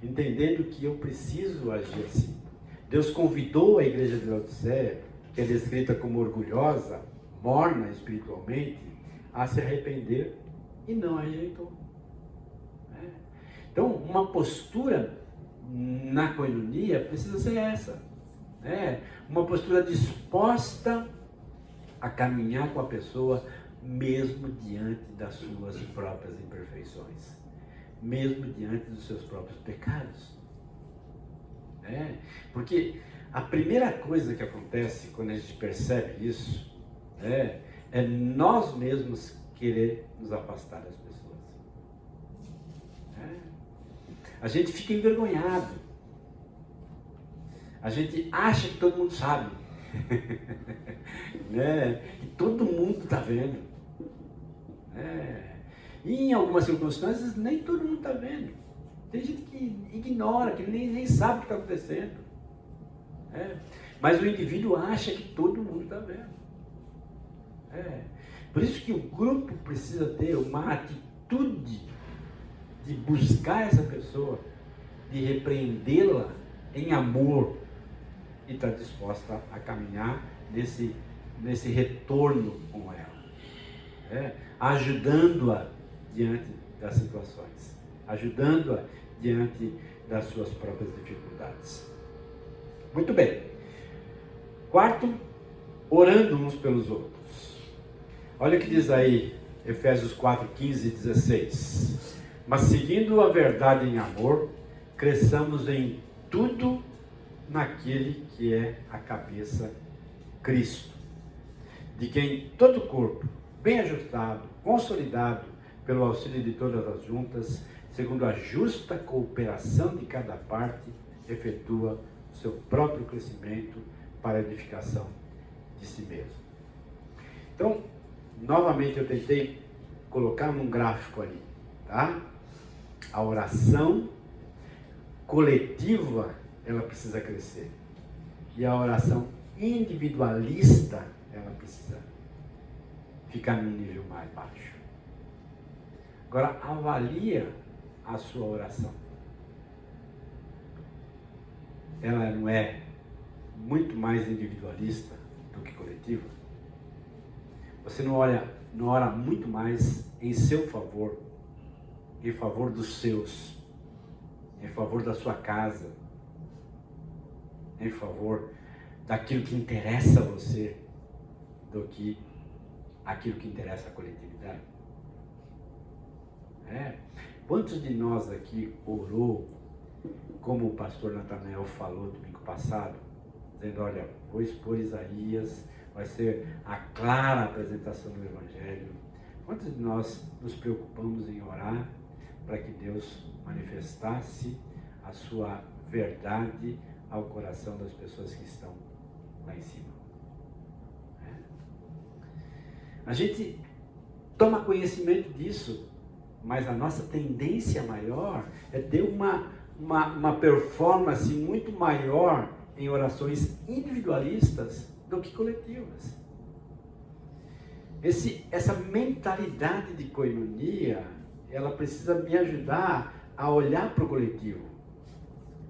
[SPEAKER 1] Entendendo que eu preciso agir assim. Deus convidou a igreja de Laodiceia, que é descrita como orgulhosa, morna espiritualmente, a se arrepender e não a rejeitou. Então, uma postura na koinonia precisa ser essa. Uma postura disposta a caminhar com a pessoa mesmo diante das suas próprias imperfeições, mesmo diante dos seus próprios pecados. Porque a primeira coisa que acontece quando a gente percebe isso é nós mesmos querer nos afastar das pessoas. A gente fica envergonhado. A gente acha que todo mundo sabe. Que todo mundo está vendo. E em algumas circunstâncias nem todo mundo está vendo. Tem gente que ignora, que nem sabe o que está acontecendo. Mas o indivíduo acha que todo mundo está vendo. Por isso que o grupo precisa ter uma atitude de buscar essa pessoa, de repreendê-la em amor e estar disposta a caminhar nesse retorno com ela, ajudando-a diante das situações, ajudando-a diante das suas próprias dificuldades. Muito bem. Quarto, orando uns pelos outros. Olha o que diz aí Efésios 4, 15 e 16. Mas seguindo a verdade em amor, cresçamos em tudo naquele que é a cabeça, Cristo, de quem todo o corpo, bem ajustado, consolidado pelo auxílio de todas as juntas, segundo a justa cooperação de cada parte, efetua o seu próprio crescimento para a edificação de si mesmo. Então, novamente eu tentei colocar num gráfico ali, tá? A oração coletiva, ela precisa crescer. E a oração individualista, ela precisa ficar num nível mais baixo. Agora, avalia a sua oração. Ela não é muito mais individualista do que coletiva? Você não ora muito mais em seu favor, em favor dos seus, em favor da sua casa, em favor daquilo que interessa a você, do que aquilo que interessa a coletividade? Quantos de nós aqui orou, como o pastor Natanael falou domingo passado, dizendo, olha, vou expor Isaías, vai ser a clara apresentação do Evangelho. Quantos de nós nos preocupamos em orar para que Deus manifestasse a sua verdade ao coração das pessoas que estão lá em cima? A gente toma conhecimento disso, mas a nossa tendência maior é ter uma performance muito maior em orações individualistas do que coletivas. Essa mentalidade de koinonia, ela precisa me ajudar a olhar para o coletivo.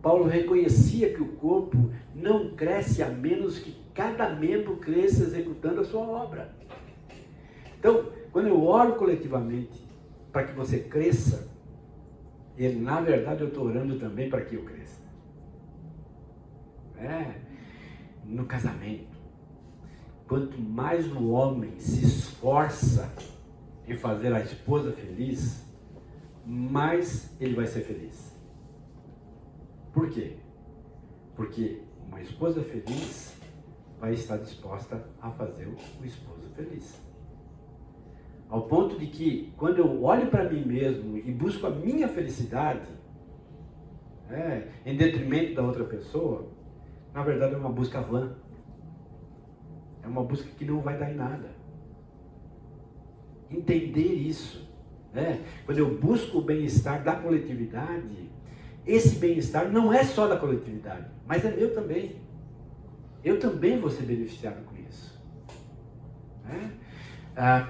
[SPEAKER 1] Paulo reconhecia que o corpo não cresce a menos que cada membro cresça executando a sua obra. Então, quando eu oro coletivamente para que você cresça, na verdade eu estou orando também para que eu cresça. No casamento, quanto mais o homem se esforça em fazer a esposa feliz, mais ele vai ser feliz. Por quê? Porque uma esposa feliz vai estar disposta a fazer o esposo feliz. Ao ponto de que, quando eu olho para mim mesmo e busco a minha felicidade, em detrimento da outra pessoa, na verdade é uma busca vã. É uma busca que não vai dar em nada. Entender isso, né? Quando eu busco o bem-estar da coletividade, esse bem-estar não é só da coletividade, mas é meu também. Eu também vou ser beneficiado com isso, né?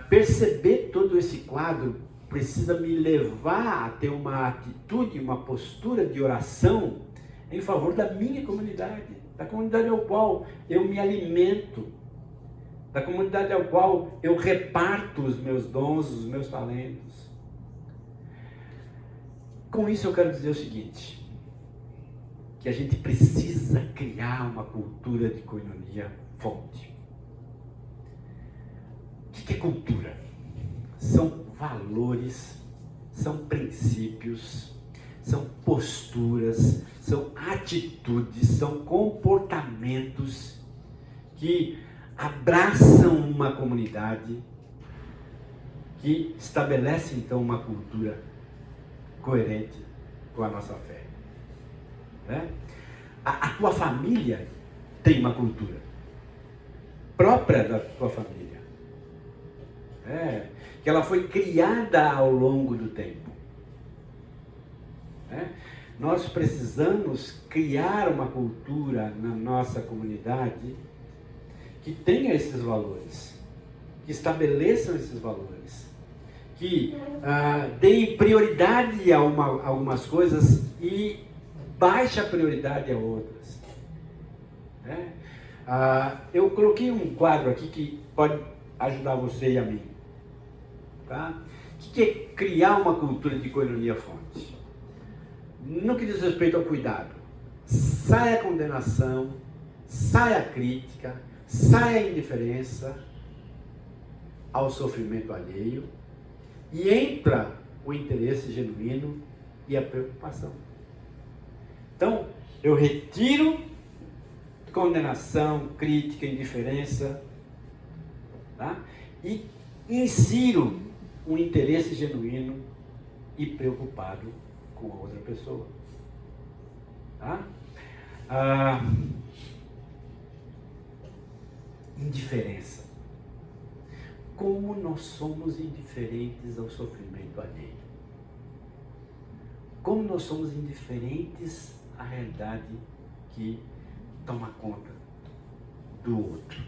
[SPEAKER 1] Perceber todo esse quadro precisa me levar a ter uma atitude, uma postura de oração em favor da minha comunidade, da comunidade ao qual eu me alimento, da comunidade ao qual eu reparto os meus dons, os meus talentos. Com isso eu quero dizer o seguinte, que a gente precisa criar uma cultura de koinonia forte. O que é cultura? São valores, são princípios, são posturas, são atitudes, são comportamentos que abraçam uma comunidade, que estabelece então uma cultura coerente com a nossa fé, né? A tua família tem uma cultura própria da tua família, que ela foi criada ao longo do tempo, né? Nós precisamos criar uma cultura na nossa comunidade que tenha esses valores, que estabeleçam esses valores, que deem prioridade a algumas coisas e baixa prioridade a outras, né? Eu coloquei um quadro aqui que pode ajudar você e a mim, tá? O que é criar uma cultura de koinonia forte? No que diz respeito ao cuidado, sai a condenação, sai a crítica, sai a indiferença ao sofrimento alheio e entra o interesse genuíno e a preocupação. Então, eu retiro condenação, crítica, indiferença, tá? E insiro um interesse genuíno e preocupado com a outra pessoa, tá? Indiferença. Como nós somos indiferentes ao sofrimento alheio? Como nós somos indiferentes à realidade que toma conta do outro?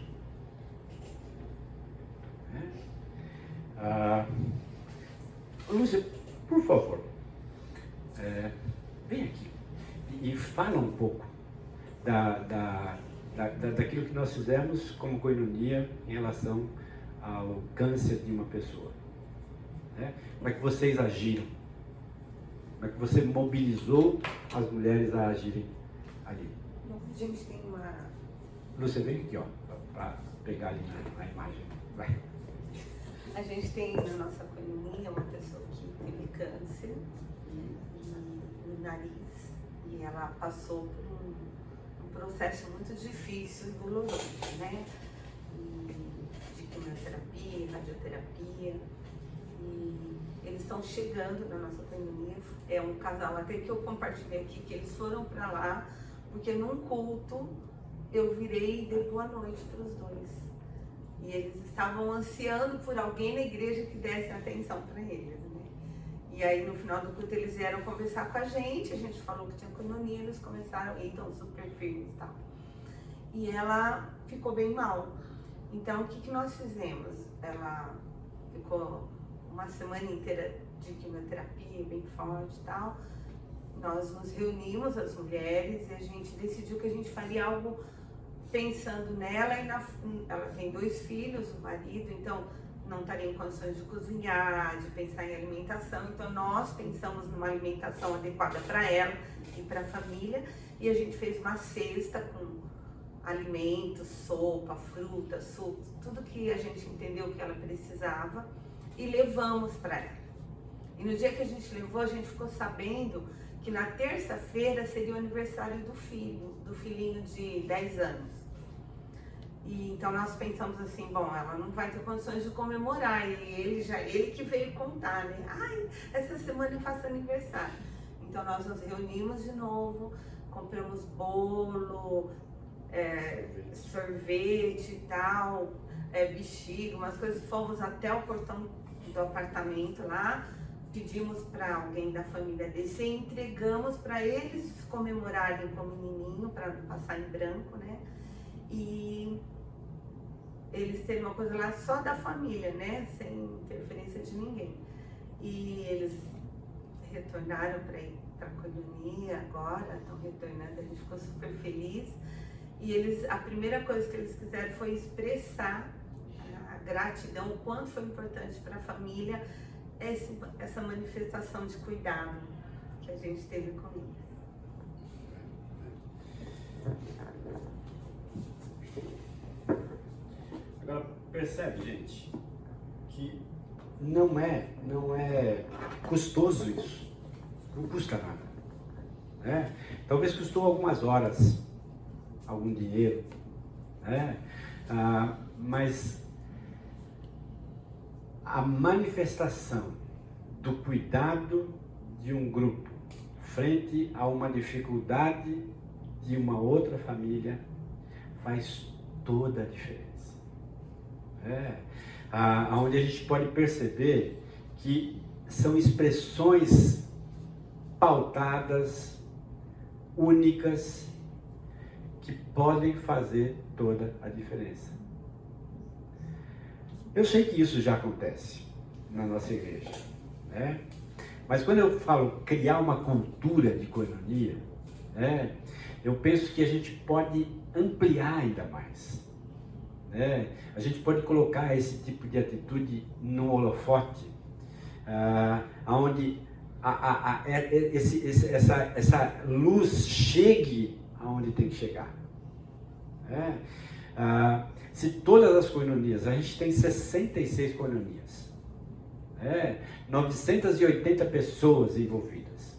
[SPEAKER 1] Lúcia, por favor, vem aqui e fala um pouco daquilo que nós fizemos como koinonia em relação ao câncer de uma pessoa, né? Como é que vocês agiram? Como é que você mobilizou as mulheres a agirem ali?
[SPEAKER 2] A gente tem uma...
[SPEAKER 1] Lúcia, vem aqui, ó, para pegar ali na imagem. Vai.
[SPEAKER 2] A gente tem na nossa koinonia uma pessoa que teve câncer no nariz e ela passou por um processo muito difícil e doloroso, né? De quimioterapia, radioterapia. E eles estão chegando na nossa koinonia. É um casal até que eu compartilhei aqui, que eles foram para lá, porque num culto eu virei e dei boa noite para os dois. E eles estavam ansiando por alguém na igreja que desse atenção para eles, né? E aí no final do culto eles vieram conversar com a gente falou que tinha koinonia, eles começaram, então super firmes e tal. E ela ficou bem mal. Então o que nós fizemos? Ela ficou uma semana inteira de quimioterapia, bem forte e tal. Nós nos reunimos, as mulheres, e a gente decidiu que a gente faria algo pensando nela e ela tem 2 filhos, o marido, então não estaria em condições de cozinhar, de pensar em alimentação. Então nós pensamos numa alimentação adequada para ela e para a família, e a gente fez uma cesta com alimentos, sopa, fruta, suco, tudo que a gente entendeu que ela precisava, e levamos para ela. E no dia que a gente levou, a gente ficou sabendo que na terça-feira seria o aniversário do filhinho de 10 anos. E então nós pensamos assim, bom, ela não vai ter condições de comemorar, e ele que veio contar, né? Ai, essa semana eu faço aniversário. Então nós nos reunimos de novo, compramos bolo, sorvete e tal, bexiga, umas coisas. Fomos até o portão do apartamento lá, pedimos para alguém da família descer e entregamos para eles comemorarem com o menininho, para não passar em branco, né? E eles terem uma coisa lá só da família, né? Sem interferência de ninguém. E eles retornaram para a coinonia agora, estão retornando, a gente ficou super feliz. E a primeira coisa que eles fizeram foi expressar a gratidão, o quanto foi importante para a família essa manifestação de cuidado que a gente teve com eles.
[SPEAKER 1] Agora, percebe, gente, que não é custoso isso. Não custa nada. Né? Talvez custou algumas horas, algum dinheiro, né? Mas a manifestação do cuidado de um grupo frente a uma dificuldade de uma outra família faz toda a diferença. Onde a gente pode perceber que são expressões pautadas, únicas, que podem fazer toda a diferença. Eu sei que isso já acontece na nossa igreja, né? Mas quando eu falo criar uma cultura de koinonia, né, eu penso que a gente pode ampliar ainda mais. Né? A gente pode colocar esse tipo de atitude no holofote, onde essa luz chegue aonde tem que chegar. Se todas as koinonias, a gente tem 66 koinonias, 980 pessoas envolvidas.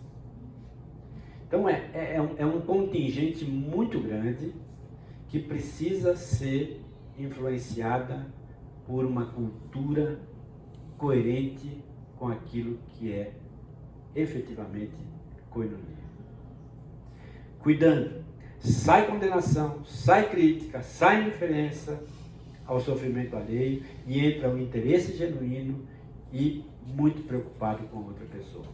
[SPEAKER 1] Então é um contingente muito grande que precisa ser influenciada por uma cultura coerente com aquilo que é efetivamente koinonia. Cuidando, sai condenação, sai crítica, sai indiferença ao sofrimento alheio e entra o interesse genuíno e muito preocupado com outra pessoa.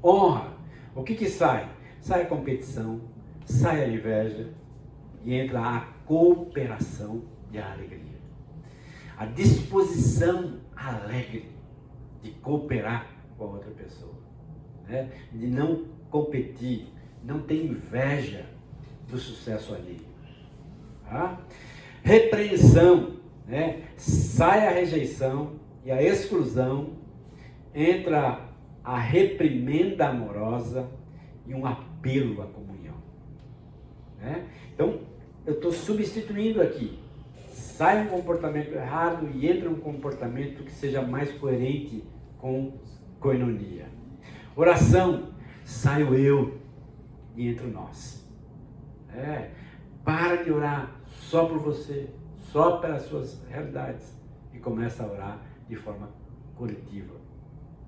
[SPEAKER 1] Honra, o que sai? Sai a competição, sai a inveja e entra a cooperação e a alegria. A disposição alegre de cooperar com a outra pessoa, né? De não competir, não ter inveja do sucesso alheio. Tá? Repreensão, né? Sai a rejeição e a exclusão, entra a reprimenda amorosa e um apelo à comunhão. Né? Então, eu estou substituindo aqui. Sai um comportamento errado e entra um comportamento que seja mais coerente com koinonia. Oração, sai o eu e entra o nós. Para de orar só por você, só pelas suas realidades e começa a orar de forma coletiva,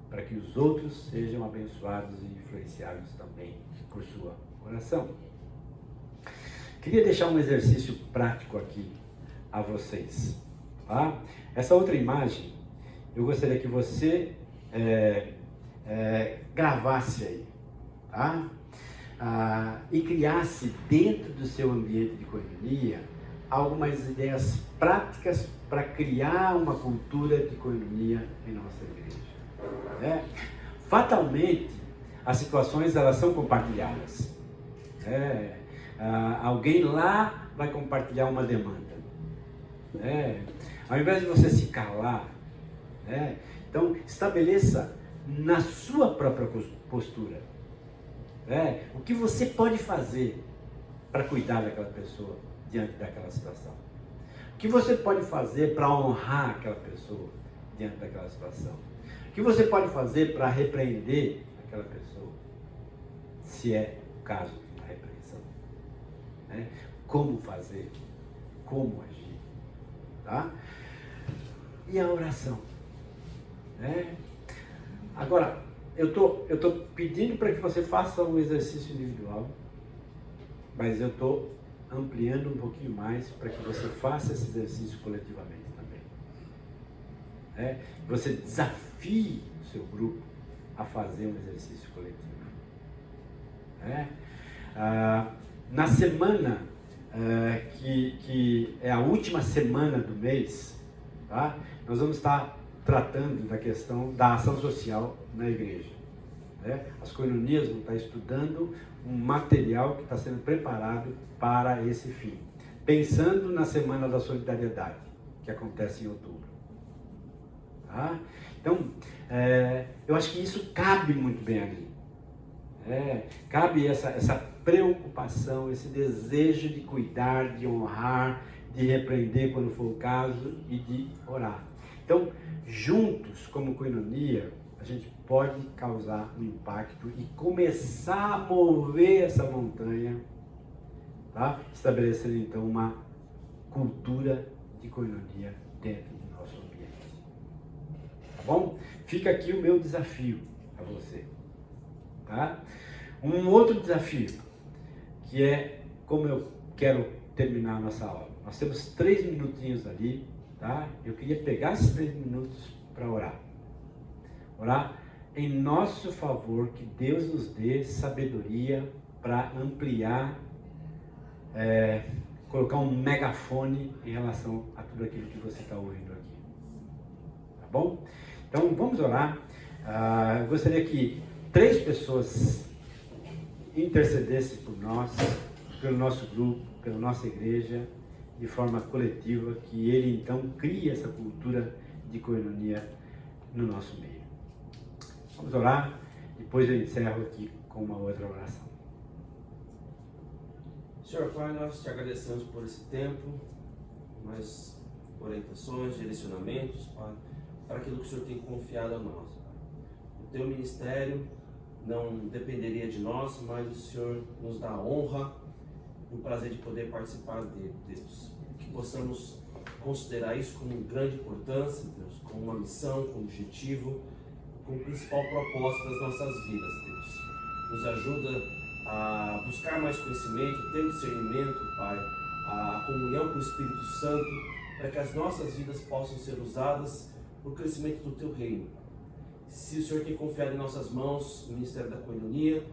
[SPEAKER 1] para que os outros sejam abençoados e influenciados também por sua oração. Queria deixar um exercício prático aqui a vocês. Tá? Essa outra imagem, eu gostaria que você gravasse aí, tá? E criasse dentro do seu ambiente de koinonia algumas ideias práticas para criar uma cultura de koinonia em nossa igreja. Fatalmente, as situações elas são compartilhadas. Alguém lá vai compartilhar uma demanda. Ao invés de você se calar, então estabeleça na sua própria postura o que você pode fazer para cuidar daquela pessoa diante daquela situação. O que você pode fazer para honrar aquela pessoa diante daquela situação. O que você pode fazer para repreender aquela pessoa, se é o caso de uma repreensão. Como fazer, como agir. Tá? E a oração. Agora, eu tô pedindo para que você faça um exercício individual, mas eu estou ampliando um pouquinho mais para que você faça esse exercício coletivamente também. Você desafie o seu grupo a fazer um exercício coletivo. Na semana que é a última semana do mês, tá? Nós vamos estar tratando da questão da ação social na igreja. As coinonias vão estar estudando um material que está sendo preparado para esse fim, pensando na Semana da Solidariedade, que acontece em outubro. Tá? Então, eu acho que isso cabe muito bem ali. Cabe essa preocupação, esse desejo de cuidar, de honrar, de repreender quando for o caso e de orar. Então, juntos, como coinonia, a gente pode causar um impacto e começar a mover essa montanha, tá? Estabelecendo então uma cultura de coinonia dentro do nosso ambiente. Tá bom? Fica aqui o meu desafio a você. Tá? Um outro desafio, que é como eu quero terminar a nossa aula. Nós temos 3 minutinhos ali, tá? Eu queria pegar esses 3 minutos para orar. Orar em nosso favor, que Deus nos dê sabedoria para ampliar, colocar um megafone em relação a tudo aquilo que você está ouvindo aqui. Tá bom? Então vamos orar. Eu gostaria que 3 pessoas intercedessem por nós, pelo nosso grupo, pela nossa igreja, de forma coletiva, que ele então crie essa cultura de coinonia no nosso meio. Vamos orar, depois eu encerro aqui com uma outra oração.
[SPEAKER 3] Senhor Pai, nós te agradecemos por esse tempo, mais orientações, direcionamentos, Pai, para aquilo que o Senhor tem confiado a nós. Pai. O teu ministério não dependeria de nós, mas o Senhor nos dá a honra e o prazer de poder participar dele, Deus. Que possamos considerar isso como grande importância, Deus, como uma missão, como objetivo, como principal propósito das nossas vidas, Deus. Nos ajuda a buscar mais conhecimento, ter discernimento, Pai, a comunhão com o Espírito Santo, para que as nossas vidas possam ser usadas para o crescimento do Teu reino. Se o Senhor tem confiado em nossas mãos o Ministério da Coinonia,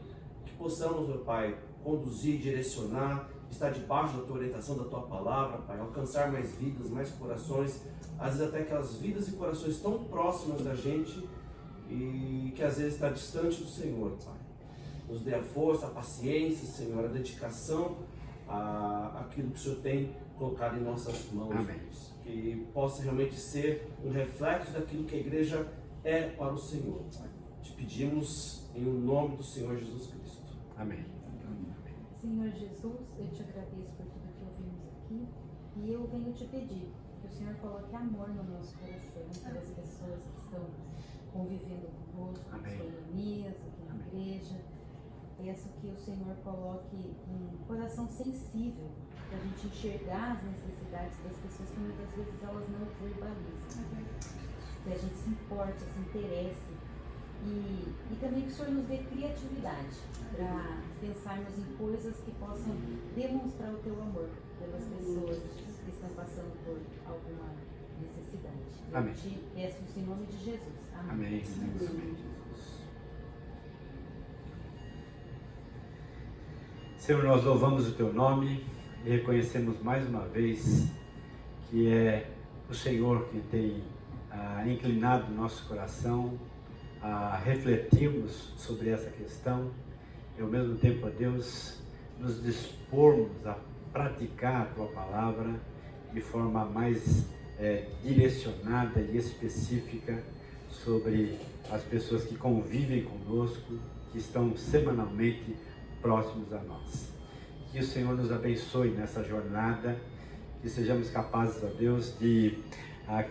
[SPEAKER 3] que possamos, meu Pai, conduzir, direcionar, estar debaixo da Tua orientação, da Tua palavra, Pai, alcançar mais vidas, mais corações, às vezes até aquelas vidas e corações tão próximas da gente e que às vezes está distante do Senhor, Pai. Nos dê a força, a paciência, Senhor, a dedicação àquilo que o Senhor tem colocado em nossas mãos.
[SPEAKER 1] Amém.
[SPEAKER 3] Deus. Que possa realmente ser um reflexo daquilo que a igreja é para o Senhor. Te pedimos em nome do Senhor Jesus Cristo.
[SPEAKER 1] Amém.
[SPEAKER 4] Senhor Jesus, eu te agradeço por tudo que ouvimos aqui e eu venho te pedir que o Senhor coloque amor no nosso coração pelas pessoas que estão convivendo conosco, nas coinonias, aqui na igreja. Peço que o Senhor coloque um coração sensível para a gente enxergar as necessidades das pessoas que muitas vezes elas não verbalizam. Que a gente se importe, se interesse e também que o Senhor nos dê criatividade para pensarmos em coisas que possam demonstrar o Teu amor pelas pessoas que estão passando por alguma necessidade.
[SPEAKER 1] Amém.
[SPEAKER 4] Eu te peço isso em nome de Jesus. Amém.
[SPEAKER 1] Amém. Amém. Senhor, nós louvamos o Teu nome e reconhecemos mais uma vez que é o Senhor que tem inclinado o nosso coração a refletirmos sobre essa questão e ao mesmo tempo, a Deus, nos dispormos a praticar a Tua palavra de forma mais direcionada e específica sobre as pessoas que convivem conosco, que estão semanalmente próximos a nós. Que o Senhor nos abençoe nessa jornada, que sejamos capazes, ó Deus, de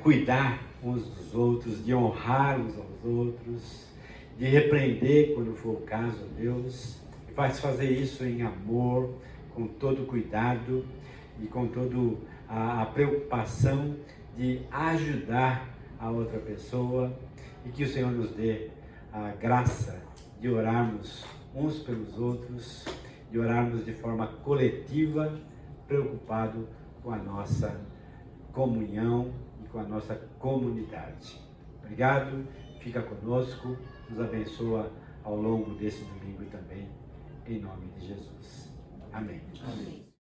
[SPEAKER 1] cuidar uns dos outros, de honrar uns aos outros, de repreender quando for o caso, ó Deus, e faz fazer isso em amor, com todo cuidado e com toda a preocupação de ajudar a outra pessoa, e que o Senhor nos dê a graça de orarmos uns pelos outros, de orarmos de forma coletiva preocupado com a nossa comunhão e com a nossa comunidade. Obrigado, fica conosco, nos abençoa ao longo desse domingo também, em nome de Jesus. Amém.
[SPEAKER 3] Amém.